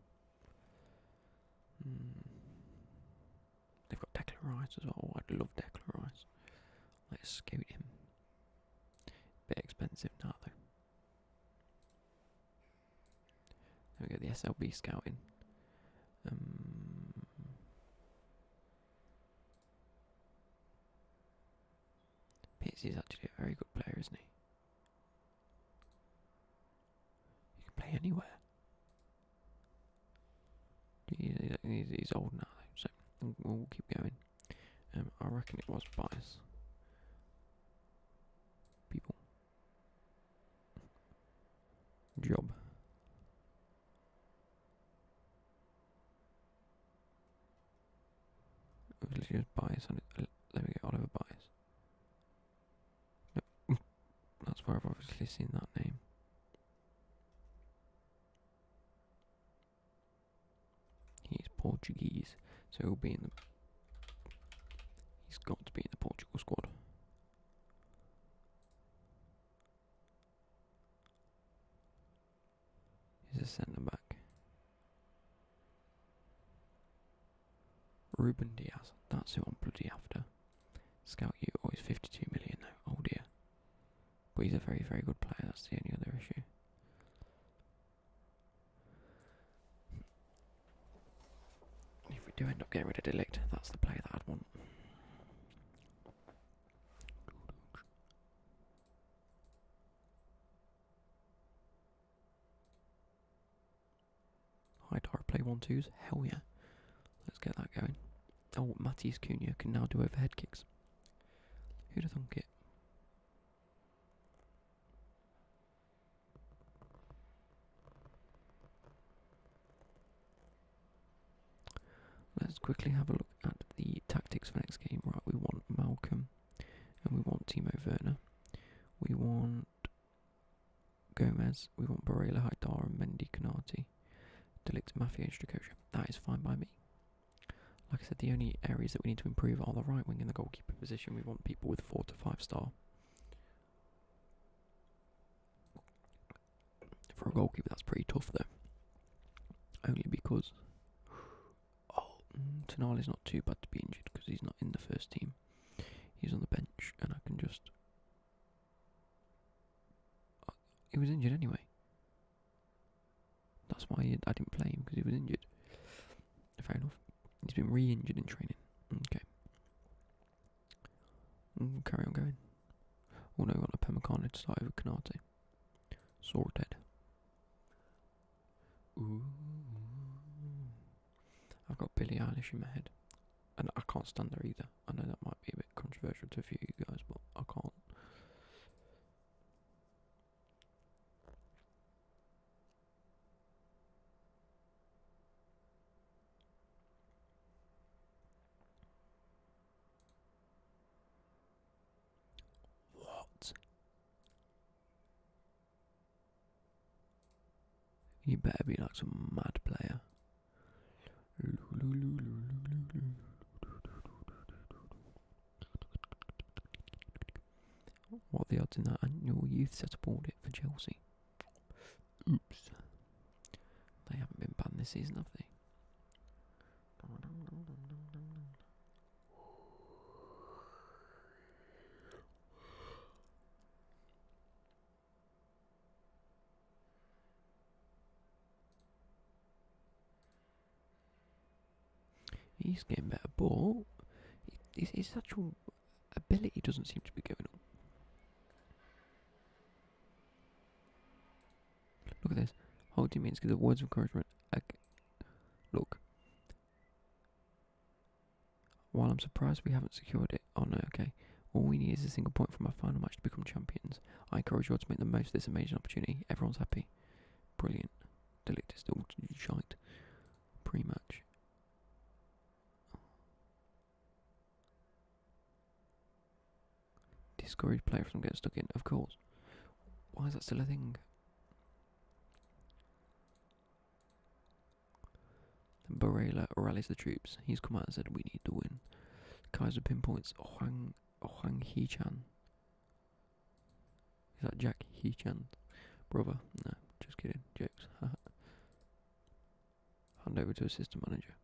They've got Declan Rice as well. Oh, I'd love Declan Rice. Let's scout him. Bit expensive now though. There we go, the SLB scouting. Pizzi's actually a very good player, isn't he? He can play anywhere. He's old now though, so we'll keep going. I reckon it was bias. People. Job. It was literally just bias on it. There we go, Oliver Bias. Nope. That's where I've obviously seen that name. He's Portuguese, so he'll be in the. He's got to be in the Portugal squad. He's a centre back. Ruben Diaz, that's who I'm bloody after. Scout you, oh he's 52 million though, oh dear. But he's a very, very good player, that's the only other issue. If we do end up getting rid of Delict, that's the player that I'd want. High Tara play 1-2s, hell yeah. Let's get that going. Oh, Matheus Cunha can now do overhead kicks. Who'd have thunk it? Let's quickly have a look at the tactics for next game. Right, we want Malcolm and we want Timo Werner. We want Gomez. We want Barella, Haidar, Mendy, Konate, Delict, Mafia, and Strakosha. That is fine by me. Like I said, the only areas that we need to improve are the right wing and the goalkeeper position. We want people with 4 to 5 star. For a goalkeeper, that's pretty tough though. Only because Tonali's not too bad to be injured because he's not in the first team. He's on the bench and I can just... he was injured anyway. That's why I didn't play him, because he was injured. Fair enough. He's been re-injured in training. Okay. Carry on going. Oh no, we want a Pemecano to start over Konate. Sorted. Ooh. I've got Billie Eilish in my head. And I can't stand her either. I know that might be a bit controversial to a few of you guys, but I can't. You better be like some mad player. What are the odds in that annual youth setup audit for Chelsea? Oops. They haven't been banned this season, have they? He's getting better, but his actual ability doesn't seem to be going up. Look at this. Whole team means give the words of encouragement. Look. While I'm surprised we haven't secured it, oh no, okay. All we need is a single point from our final match to become champions. I encourage you all to make the most of this amazing opportunity. Everyone's happy. Brilliant. Delict is still shite. Pre-match. Discourage player from getting stuck in, of course. Why is that still a thing? Barela rallies the troops. He's come out and said we need to win. Kaiser pinpoints Huang Hee-chan. Is that Jack Hee-chan? Brother? No, just kidding. Jokes. Hand over to assistant manager.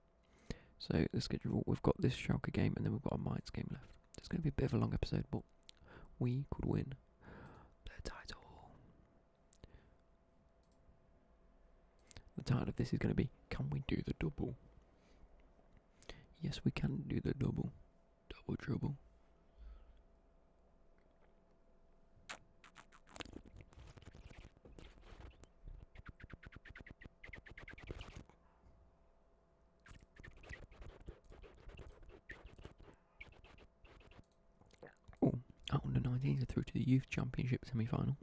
So the schedule, we've got this Schalke game and then we've got a Mainz game left. It's going to be a bit of a long episode, but we could win the title. The title of this is going to be, can we do the double? Yes, we can do the double. Double trouble. Oh, our under-19s are through to the Youth Championship semi-final.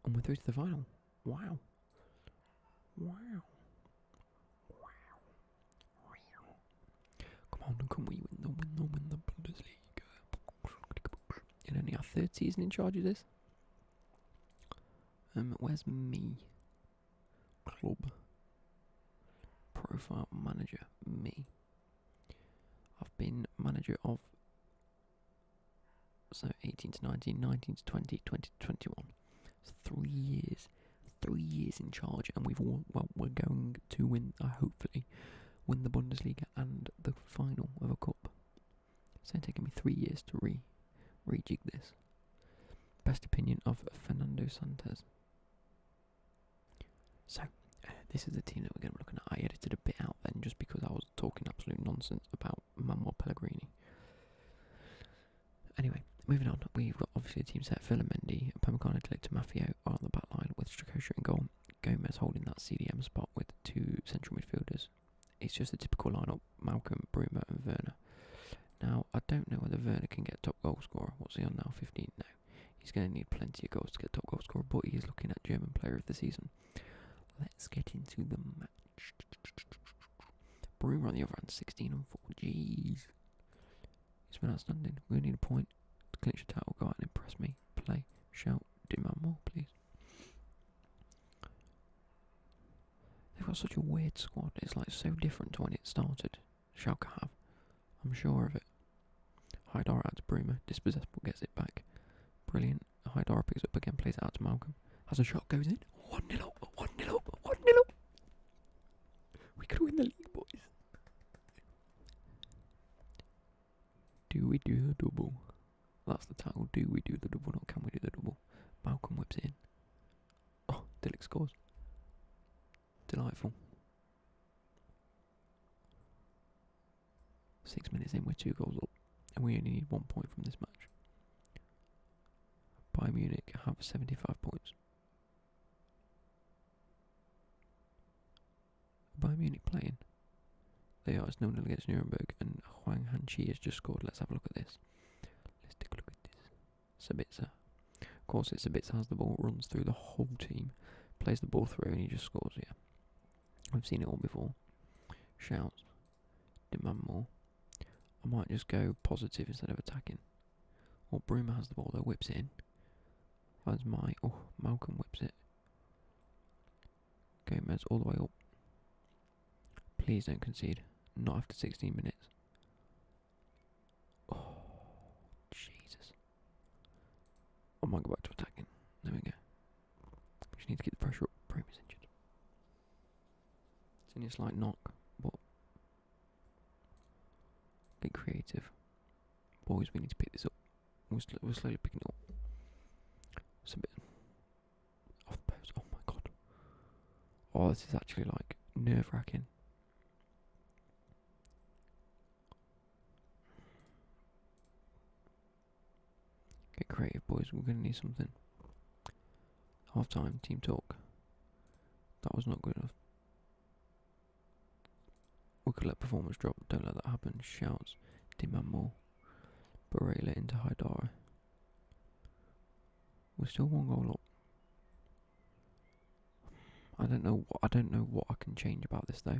And we're through to the final. Wow. Wow. Come on, can we win the Bundesliga? And only our third season in charge of this. Where's me? Club. Profile manager. Me. I've been manager of 18 to 19, 19 to 20, 20 to 21. It's 3 years. 3 years in charge, and we're going to win, hopefully, win the Bundesliga and the final of a cup. It's only taken me 3 years to rejig this. Best opinion of Fernando Santos. So, this is the team that we're going to be looking at. I edited a bit out then just because I was talking absolute nonsense about Manuel Pellegrini. Anyway, moving on. We've got obviously a team set. Filamendi, Upamecano, Delict, Mafio are on the back line with Strakosha in goal. Gomez holding that CDM spot with 2 central midfielders. It's just a typical lineup: Malcolm, Bruma, and Werner. Now, I don't know whether Werner can get top goal scorer. What's he on now? 15? No. He's going to need plenty of goals to get top goal scorer, but he is looking at German player of the season. Let's get into the match. Bruma on the other hand, 16 and 4. Jeez. It's been outstanding. We need a point to clinch the title. Go out and impress me. Play, shout, demand more, please. They've got such a weird squad. It's like so different to when it started. Schalke have. I'm sure of it. Haidara out to Bruma. Dispossessable gets it back. Brilliant. Haidara picks it up again, plays it out to Malcolm. Has a shot, goes in. 1-0 up, 1-0 up, 1-0 up. We could win the league, boys. Do we do the double? That's the title. Do we do the double? Not can we do the double? Malcolm whips it in. Oh, Delict scores. Delightful. 6 minutes in, we're 2 goals up. And we only need 1 point from this match. Bayern Munich have 75 points. Bayern Munich playing. They are. It's 0-0 against Nuremberg, and Huang Hanqi has just scored. Let's have a look at this. Let's take a look at this. Sabitzer. Of course, it's Sabitzer has the ball, runs through the whole team, plays the ball through, and he just scores. Yeah, I've seen it all before. Shouts. Demand more. I might just go positive instead of attacking. Or Bruma has the ball, though, whips it in. Finds Malcolm whips it. Gomez all the way up. Please don't concede. Not after 16 minutes. Oh, Jesus. I might go back to attacking. There we go. We just need to keep the pressure up. Bremer's injured. It's only a slight knock, but get creative. Boys, we need to pick this up. We're slowly picking it up. It's a bit off the post. Oh my god. Oh, this is actually like nerve-wracking. Get creative, boys. We're going to need something. Half time, team talk. That was not good enough. We could let performance drop. Don't let that happen. Shouts. Demand more. Barela into Haidara. We're still 1 goal up. I don't know what I can change about this though.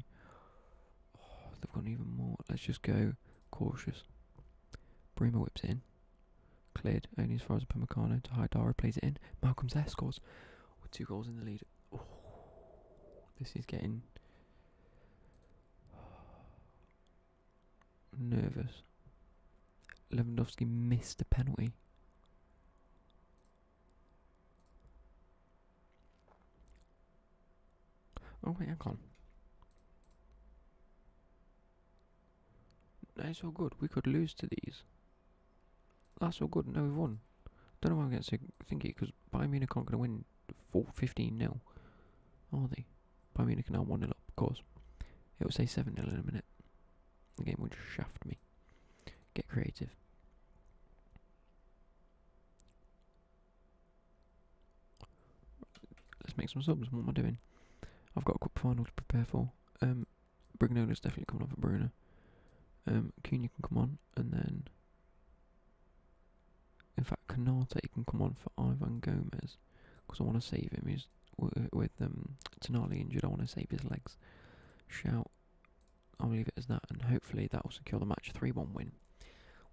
Oh, they've gone even more. Let's just go cautious. Bremer whips it in. Cleared only as far as Pemecano to Haidara, plays it in. Malcolm's there, scores with 2 goals in the lead. Oh, this is getting nervous. Lewandowski missed a penalty. Oh wait, hang on. That's all good. We could lose to these. That's all good. No, we've won. Don't know why I'm getting so thinky, because Bayern Munich aren't going to win 15-0, are they? Bayern Munich are now 1-0 up, of course. It will say 7-0 in a minute. The game will just shaft me. Get creative. Let's make some subs. What am I doing? I've got a cup final to prepare for. Brignola's definitely coming on for Bruno. Cunha can come on, and then in fact Kanate can come on for Ivan Gomez, because I want to save him. He's with Tonali injured. I want to save his legs. Shout. I'll leave it as that, and hopefully that will secure the match. 3-1 win.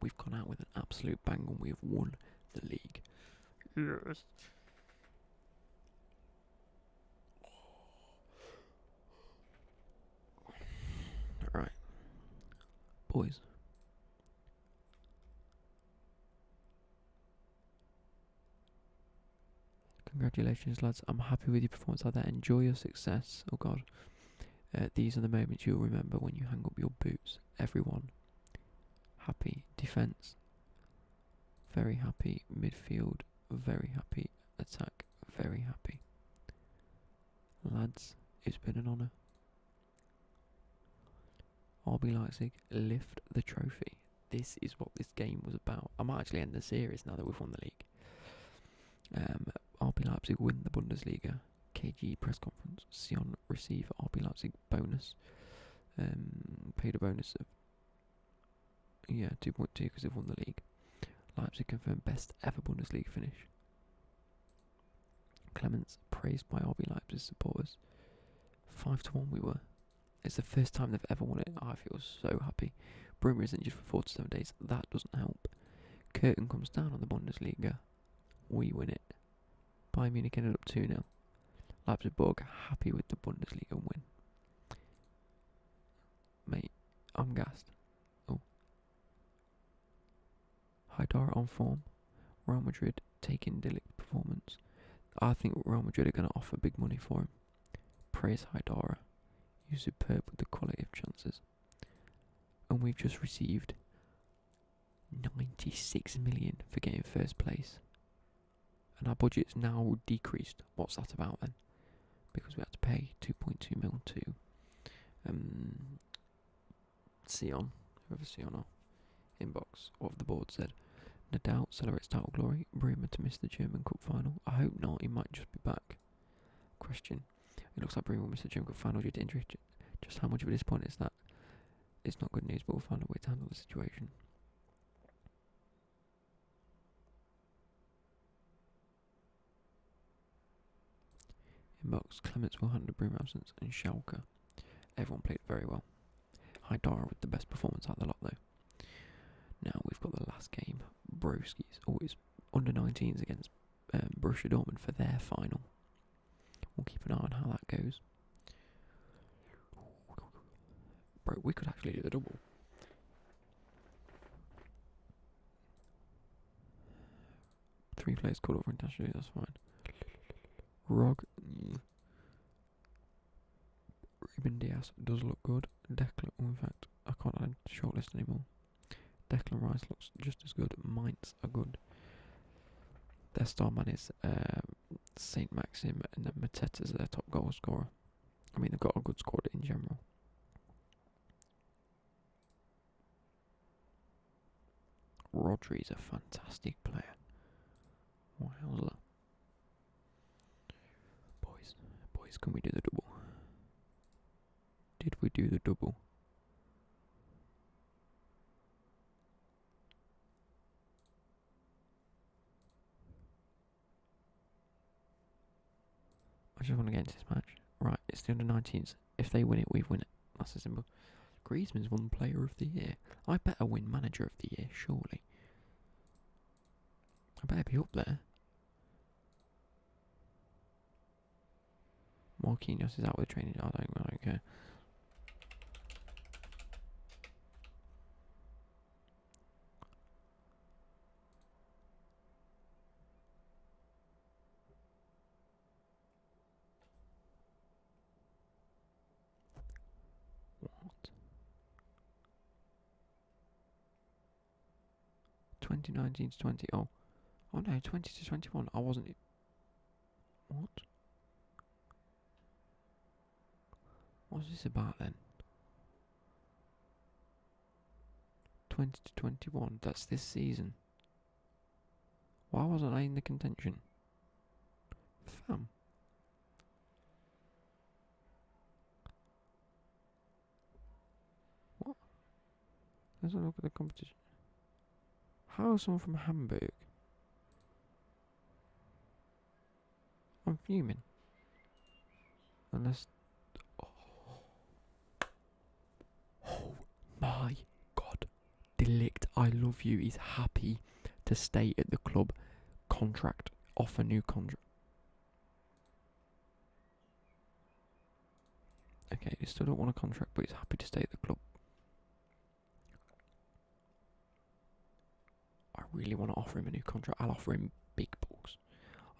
We've gone out with an absolute bang, and we have won the league. Yes. Right, boys. Congratulations, lads. I'm happy with your performance out there. Enjoy your success. Oh god. These are the moments you'll remember when you hang up your boots. Everyone. Happy. Defence. Very happy. Midfield. Very happy. Attack. Very happy. Lads, it's been an honour. RB Leipzig, lift the trophy. This is what this game was about. I might actually end the series now that we've won the league. RB Leipzig win the Bundesliga. KG press conference. Sion receive RB Leipzig bonus. Paid a bonus of 2.2 because they've won the league. Leipzig confirmed best ever Bundesliga finish. Clemens praised by RB Leipzig supporters. 5-1 we were. It's the first time they've ever won it. I feel so happy. Bremer is injured for 4 to 7 days. That doesn't help. Curtain comes down on the Bundesliga. We win it. Bayern Munich ended up 2-0. Leipzig happy with the Bundesliga win. Mate, I'm gassed. Oh. Haidara on form. Real Madrid taking Delict performance. I think Real Madrid are going to offer big money for him. Praise Haidara. You're superb with the quality of chances. And we've just received 96 million for getting first place. And our budget's now decreased. What's that about then? Because we had to pay 2.2 mil to Sion, whoever Sion are. Inbox, what have the board said? Nadal celebrates title glory. Bremer to miss the German Cup final. I hope not, he might just be back. Question. It looks like Bremer will miss the German Cup final due to injury. Just how much of a disappointment is that? It's not good news, but we'll find a way to handle the situation. Inbox, Clements will handle Bremer absence, and Schalke. Everyone played very well. Haidara with the best performance out of the lot though. Now we've got the last game. Broski's always under 19s against Borussia Dortmund for their final. We'll keep an eye on how that goes. Bro, we could actually do the double. Three players called up for international, that's fine. Rog. Ruben Diaz does look good. Declan, in fact, I can't add shortlist anymore. Declan Rice looks just as good. Mainz are good. Their star man is Saint Maxim, and then Mateta's their top goal scorer. I mean, they've got a good squad in general. Rodri's a fantastic player. Wowza. Boys, can we do the double? Did we do the double? I just want to get into this match. Right, it's the under-19s. If they win it, we win it. That's as simple. Griezmann's won Player of the Year. I better win Manager of the Year, surely. I better be up there. Marquinhos is out with training. I don't care. What? 2019 to 20. Oh no, 20 to 21. I wasn't. What? What's this about then? 20 to 21. That's this season. Why wasn't I in the contention? Fam. What? Let's have a look at the competition. How is someone from Hamburg? I'm fuming. Unless... Oh my god. Delict, I love you. He's happy to stay at the club. Contract. Offer new contract. Okay, he still don't want a contract, but he's happy to stay at the club. I really want to offer him a new contract. I'll offer him big bucks.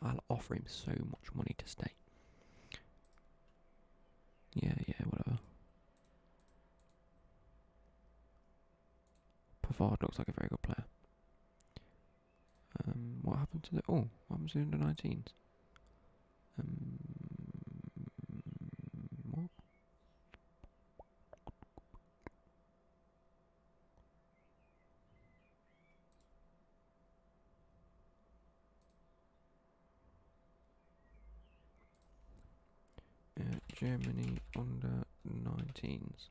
I'll offer him so much money to stay. Yeah, whatever. Pavard looks like a very good player. What happened to the... Oh, what happened to the under-19s? What? Germany under-19s.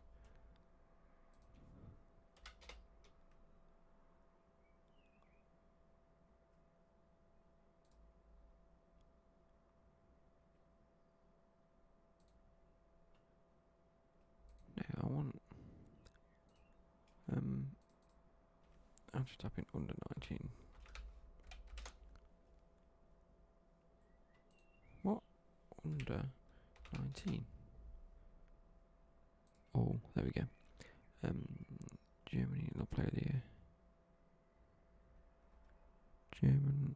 No, I want... I'll just type in under-19. What? Under-19? Oh, there we go. Germany, the player of the year. German.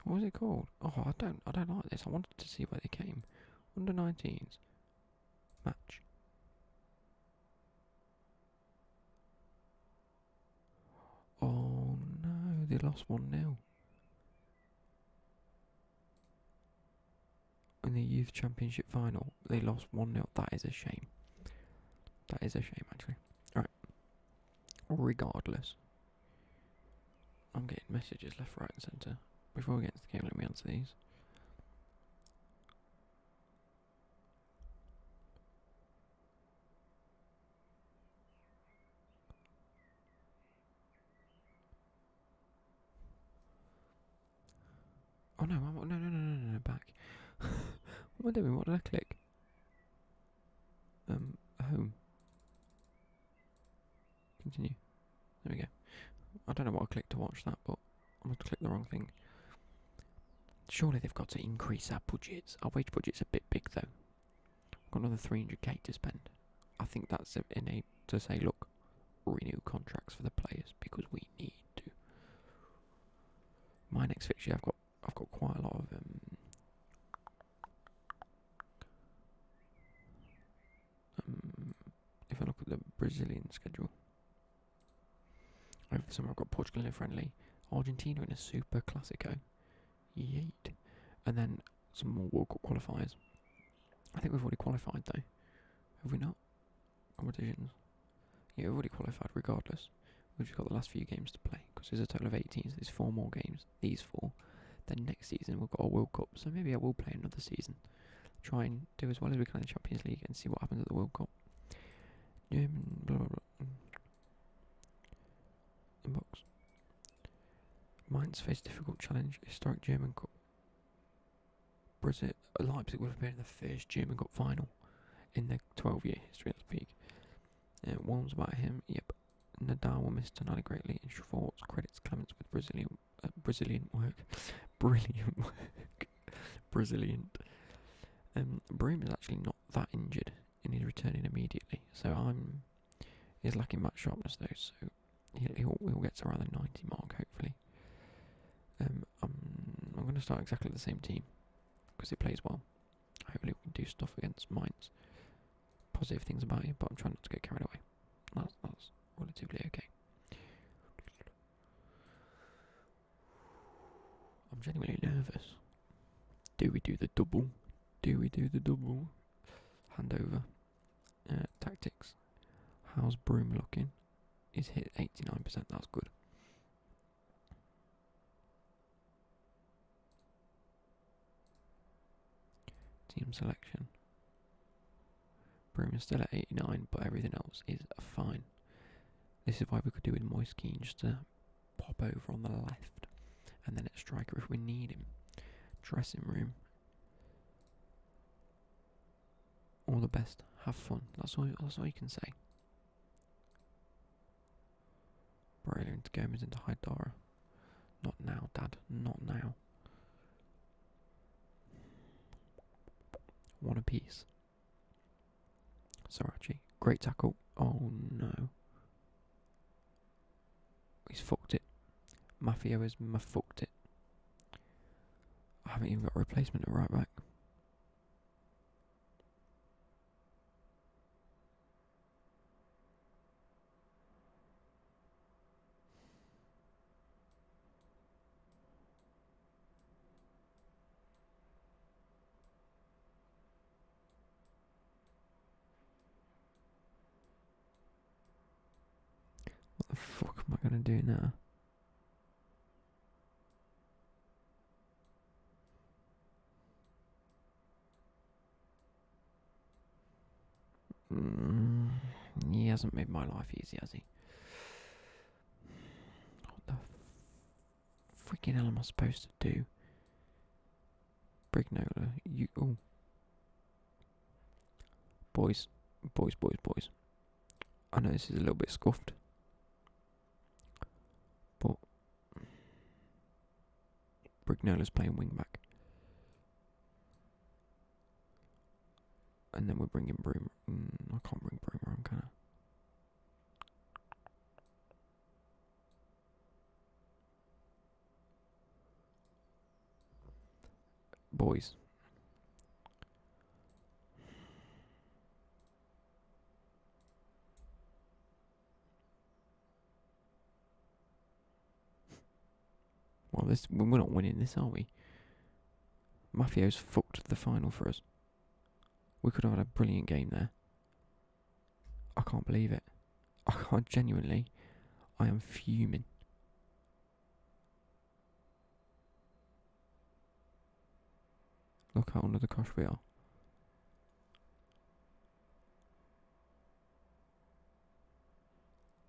What was it called? Oh, I don't like this. I wanted to see where they came. Under-19s. Match. Oh no, they lost 1-0. In the Youth Championship final, they lost 1-0. That is a shame. That is a shame, actually. Alright. Regardless. I'm getting messages left, right and centre. Before we get into the game, let me answer these. Oh no, no, back. What am I doing? What did I click? Home. Continue. There we go. I don't know what I clicked to watch that, but I must have clicked the wrong thing. Surely they've got to increase our budgets. Our wage budget's a bit big though. We've got another 300k to spend. I think that's to say, look, renew contracts for the players because we need to. My next fixture, I've got quite a lot of if I look at the Brazilian schedule, over the summer I've got Portugal in a friendly, Argentina in a Super Classico, yeet, and then some more World Cup qualifiers. I think we've already qualified though, have we not? Competitions. Yeah, we've already qualified regardless. We've just got the last few games to play because there's a total of 18, so there's 4 more games. These 4. Then next season we've got a World Cup, so maybe I will play another season. Try and do as well as we can in the Champions League and see what happens at the World Cup. German blah blah blah. Inbox. Mainz face difficult challenge. Historic German Cup. Leipzig would have been in the first German Cup final in the 12-year history. That's peak. Worms about him. Yep. Nadal will miss Tonali greatly, and Schwartz credits Clements with Brazilian work. Brilliant work. Braziliant. Broom is actually not that injured, and he's returning immediately. So he's lacking match sharpness though, so he'll get to around the 90 mark hopefully. I'm going to start exactly the same team because it plays well. Hopefully we can do stuff against Mainz. Positive things about it, but I'm trying not to get carried away. That's relatively okay. I'm genuinely nervous. Do we do the double? Handover. Tactics. How's Broom looking? He's hit 89%, that's good. Team selection. Broom is still at 89, but everything else is fine. This is why we could do with Moise Kean just to pop over on the left, and then at striker if we need him. Dressing room. All the best. Have fun. That's all you can say. Brilliant. Gomez into Haidara. Not now, Dad. Not now. One apiece. Sorachi. Great tackle. Oh no. He's fucked it. Mafia has fucked it. I haven't even got a replacement at right back. What the fuck am I going to do now? He hasn't made my life easy, has he? What the freaking hell am I supposed to do? Brignola, you... Oh. Boys. I know this is a little bit scuffed. But... Brignola's playing wing back. And then we're bringing Broom. I can't bring Broom around, can I? Boys. Well, we're not winning this, are we? Mafio's fucked the final for us. We could have had a brilliant game there. I can't believe it. I can't genuinely. I am fuming. Look how under the cosh we are.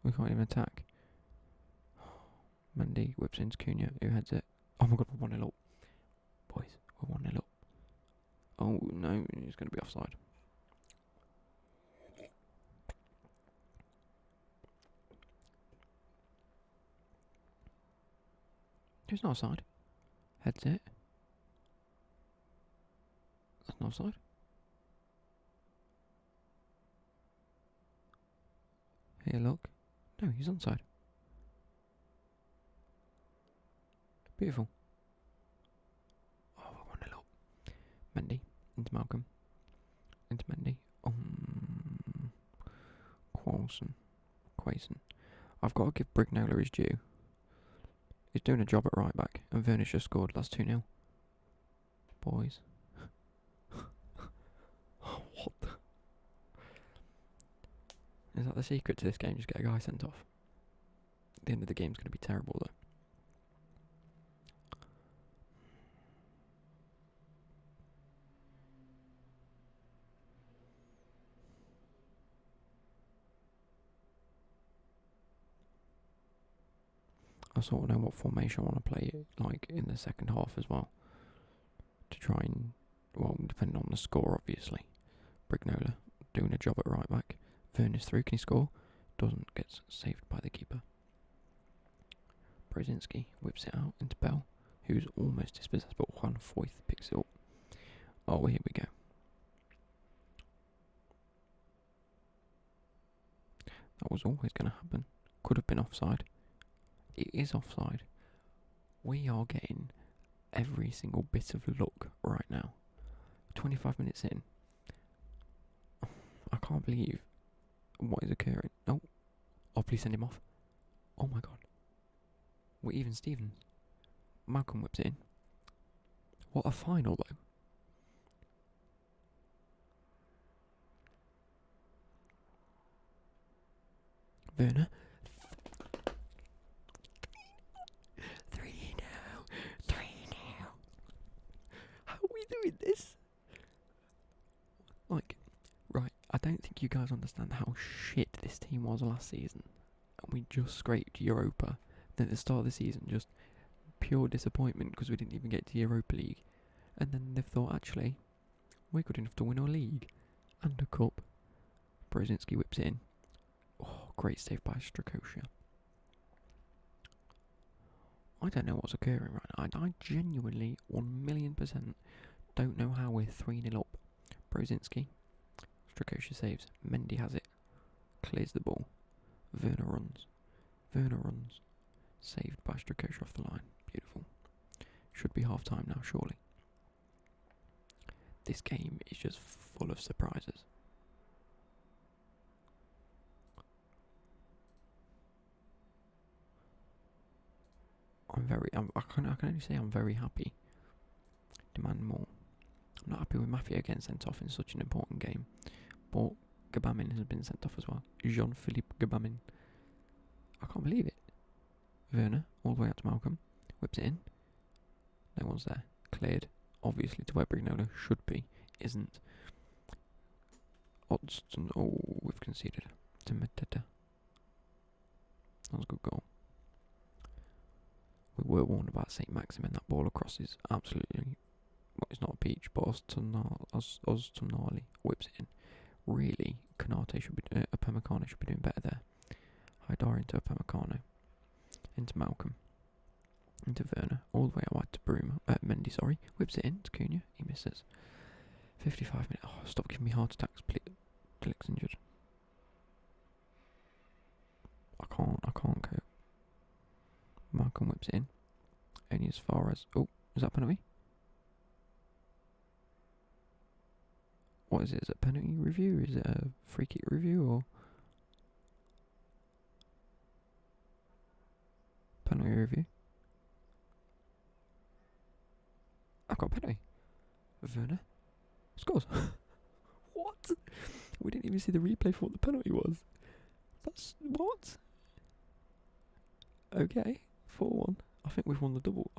We can't even attack. Mendy whips into Cunha, who heads it. Oh my god, we're 1-0 up. Boys, we're 1-0 up. Oh no, he's going to be offside. He's not offside. Heads it. an offside. Here, look. No, he's onside. Beautiful. Oh, we're 1-0 up. Mendy into Malcolm. Into Mendy. Quason. I've got to give Brignola his due. He's doing a job at right back, and Werner's just scored. That's 2-0. Boys. What the? Is that the secret to this game? Just get a guy sent off. The end of the game's going to be terrible, though. I sort of know what formation I want to play like in the second half as well. To try and, well, depending on the score, obviously. Brignola doing a job at right back. Werner's through. Can he score? Doesn't. Gets saved by the keeper. Brzezinski whips it out into Bell, who's almost dispossessed, but Juan Foyth picks it up. Oh, here we go. That was always going to happen. Could have been offside. It is offside. We are getting every single bit of luck right now. 25 minutes in. I can't believe what is occurring. No. Oh, please send him off. Oh my god. We're even Stevens. Malcolm whips it in. What a final though. Werner. 3 now. 3 now. How are we doing this? Like, right, I don't think you guys understand how shit this team was last season. And we just scraped Europa. Then at the start of the season, just pure disappointment because we didn't even get to Europa League. And then they've thought, actually, we're good enough to win our league. And a cup. Brzezinski whips it in. Oh, great save by Strakosha. I don't know what's occurring right now. I genuinely, 1,000,000% don't know how we're 3-0 up. Brzezinski. Strakosha saves. Mendy has it. Clears the ball. Werner runs. Saved by Strakosha off the line. Beautiful. Should be half time now, surely. This game is just full of surprises. I can only say I'm very happy. Demand more. I'm not happy with Mafia getting sent off in such an important game. But Gabamin has been sent off as well. Jean-Philippe Gabamin. I can't believe it. Werner, all the way out to Malcolm. Whips it in. No one's there. Cleared. Obviously to where Brignola should be. Isn't. Oddston. Oh, we've conceded. To Mateta. That was a good goal. We were warned about St. Maximin. That ball across is absolutely... Well, it's not a peach, but Oztonali whips it in. Really, Kanate should be... Upamecano should be doing better there. Haidar into Upamecano. Into Malcolm. Into Werner. All the way out wide to Mendy, sorry. Whips it in to Cunha. He misses. 55 minutes. Oh, stop giving me heart attacks, please. Tillick's injured. I can't cope. Malcolm whips it in. Only as far as... Oh, is that penalty? What is it? Is it a penalty review? Is it a free kick review or... Penalty review? I've got a penalty. Werner scores. What? We didn't even see the replay for what the penalty was. That's... What? Okay. 4-1. I think we've won the double.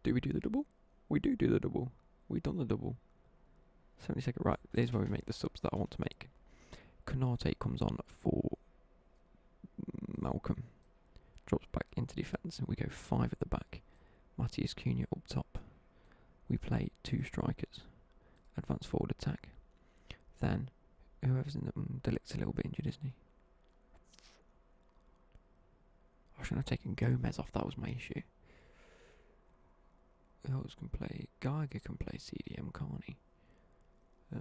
Do we do the double? We do the double. We've done the double. 72nd. Right, here's where we make the subs that I want to make. Konate comes on for Malcolm. Drops back into defence and we go 5 at the back. Matthias Cunha up top. We play 2 strikers. Advance forward attack. Then, whoever's in the... Delict's a little bit injured, isn't he? I shouldn't have taken Gomez off, that was my issue. Who else can play? Geiger can play CDM, can't he? Oh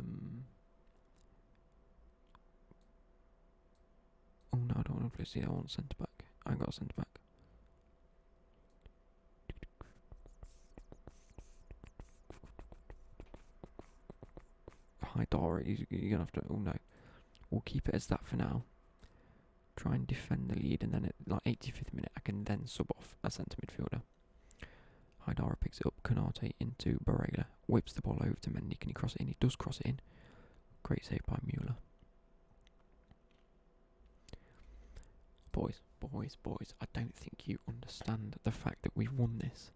no, I don't want to play. See, I want centre back. I ain't got a centre back. Hi, Dora. You're gonna have to. Oh no, we'll keep it as that for now. Try and defend the lead, and then at like 85th minute, I can then sub off a centre midfielder. Haidara picks it up. Konate into Barella. Whips the ball over to Mendy. Can he cross it in? He does cross it in. Great save by Mueller. Boys, I don't think you understand the fact that we've won this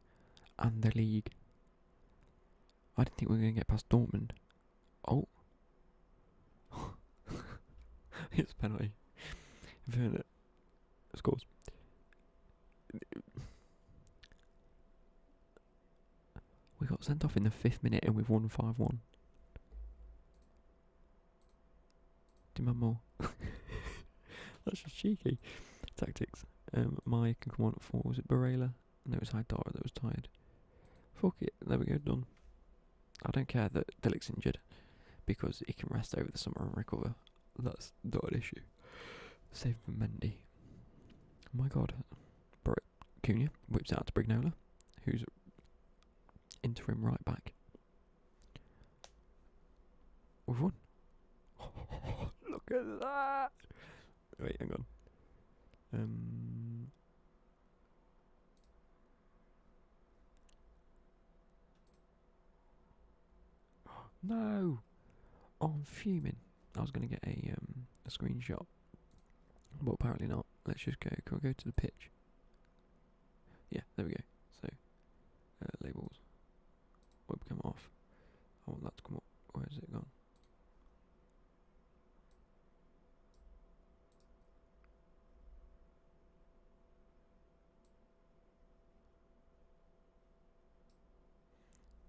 and the league. I didn't think we were going to get past Dortmund. Oh. It's a penalty. Werner scores. We got sent off in the 5th minute and we've won 5-1. Demand more. That's just cheeky. Tactics. Mike can come on at 4. Was it Barella? No, it was Haidara that was tired. Fuck it. There we go. Done. I don't care that Delic's injured because he can rest over the summer and recover. That's not an issue. Save for Mendy. Oh my god. Cunha whips out to Brignola, who's interim right back. We've won. Look at that. Wait, hang on. No. Oh, I'm fuming. I was going to get a screenshot, but apparently not. Let's just go. Can we go to the pitch? Yeah, there we go. So, labels. Webcam off. I want that to come up. Where has it gone?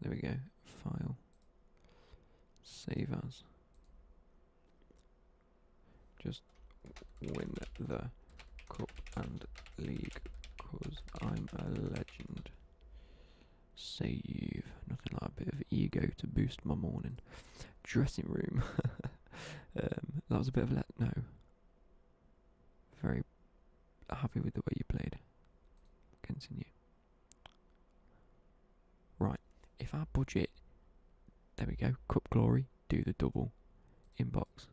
There we go. File. Save as. Just win the cup and league, 'cause I'm a legend. Save. Nothing like a bit of ego to boost my morning. Dressing room. That was a bit of no. Very happy with the way you played. Continue. Right. If our budget, there we go. Cup glory. Do the double. Inbox.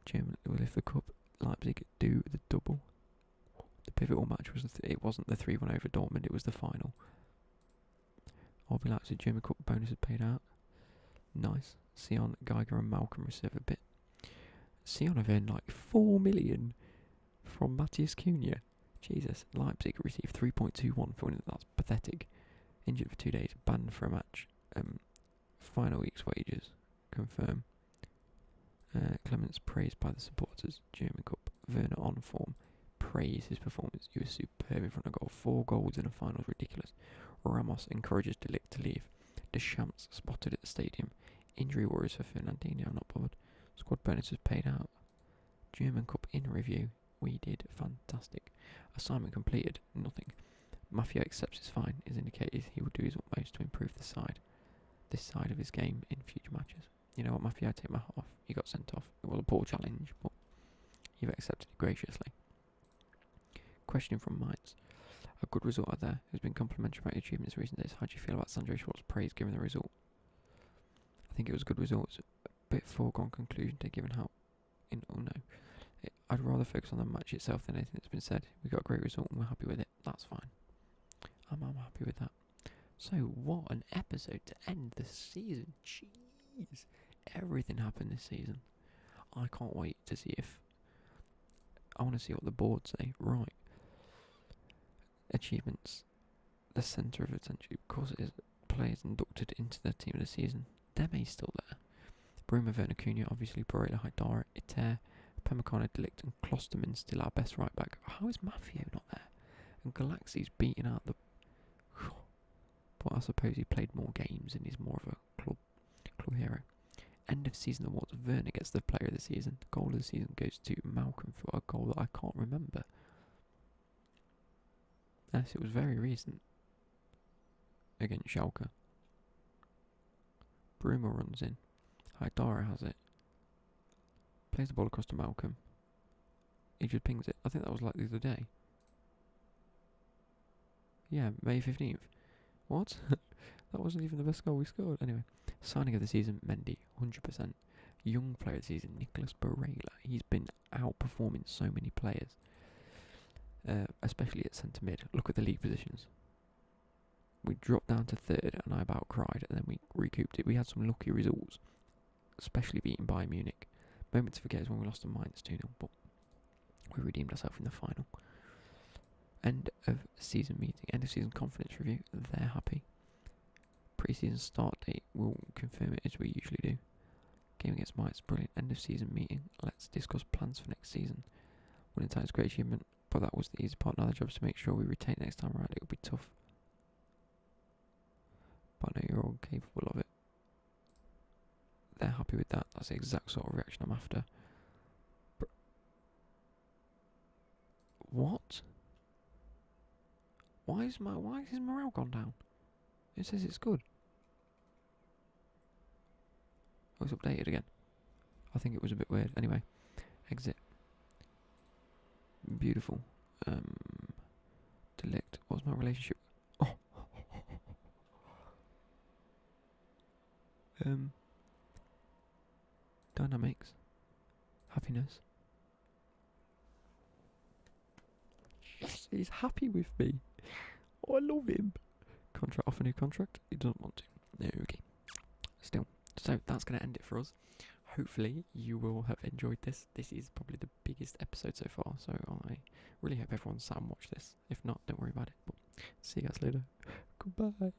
German will lift the cup. Leipzig do the double. The pivotal match was it wasn't the 3-1 over Dortmund. It was the final. RB Leipzig German Cup bonuses paid out. Nice. Sion, Geiger and Malcolm receive a bit. Sion have earned like 4 million from Matthias Cunha. Jesus. Leipzig received 3.21 for winning. That's pathetic. Injured for 2 days. Banned for a match. Final week's wages. Confirm. Clements praised by the supporters. German Cup. Werner on form. Praise his performance. He was superb in front of goal. 4 goals in a final is ridiculous. Ramos encourages De Ligt to leave. Deschamps spotted at the stadium. Injury worries for Fernandinho. Not bothered. Squad bonuses paid out. German Cup in review. We did fantastic. Assignment completed. Nothing. Mafia accepts his fine. Is indicated he will do his utmost to improve this side of his game in future matches. You know what, Mafia, I take my hat off. You got sent off. It was a poor challenge, but you've accepted it graciously. Question from Mainz. A good result out there has been complimentary about your achievements in recent days. How do you feel about Sandro Schwartz's praise given the result? I think it was a good result. It's a bit foregone conclusion to given how. I'd rather focus on the match itself than anything that's been said. We got a great result and we're happy with it. That's fine. I'm happy with that. So, what an episode to end the season. Jeez. Everything happened this season. I can't wait to see if... I want to see what the board say. Right. Achievements. The centre of attention. Of course it is. Players inducted into the team of the season. Demi's still there. Bruma, Werner, Cunha, obviously Borussia, Haidara, Iter, Pemmican, De Ligt and Klosterman still our best right back. How is Maffeo not there? And Galaxi's beating out the... But I suppose he played more games and he's more of a club hero. End of season awards. Werner gets the player of the season. Goal of the season goes to Malcolm for a goal that I can't remember. Yes, it was very recent. Against Schalke. Bruma runs in. Haidara has it. Plays the ball across to Malcolm. He just pings it. I think that was like the other day. Yeah, May 15th. What? That wasn't even the best goal we scored. Anyway, signing of the season, Mendy, 100%. Young player of the season, Nicholas Barella. He's been outperforming so many players, especially at centre mid. Look at the league positions. We dropped down to third, and I about cried, and then we recouped it. We had some lucky results, especially beating Bayern Munich. Moment to forget is when we lost to Mainz 2-0, but we redeemed ourselves in the final. End of season meeting, end of season confidence review. They're happy. Pre-season start date, we'll confirm it as we usually do. Game against Mainz, brilliant. End of season meeting. Let's discuss plans for next season. Winning title is a great achievement, but that was the easy part. Now the job is to make sure we retain next time around. It will be tough, but I know you're all capable of it. They're happy with that. That's the exact sort of reaction I'm after. What? Why is his morale gone down? It says it's good. Oh, it's updated again. I think it was a bit weird. Anyway, exit. Beautiful. Delict. What's my relationship? Oh. Dynamics. Happiness. Yes, he's happy with me. Oh, I love him. Contract, offer new contract. He doesn't want to. No, okay. Still. So that's going to end it for us. Hopefully you will have enjoyed this. This is probably the biggest episode so far. So I really hope everyone sat and watched this. If not, don't worry about it. But see you guys later. Goodbye.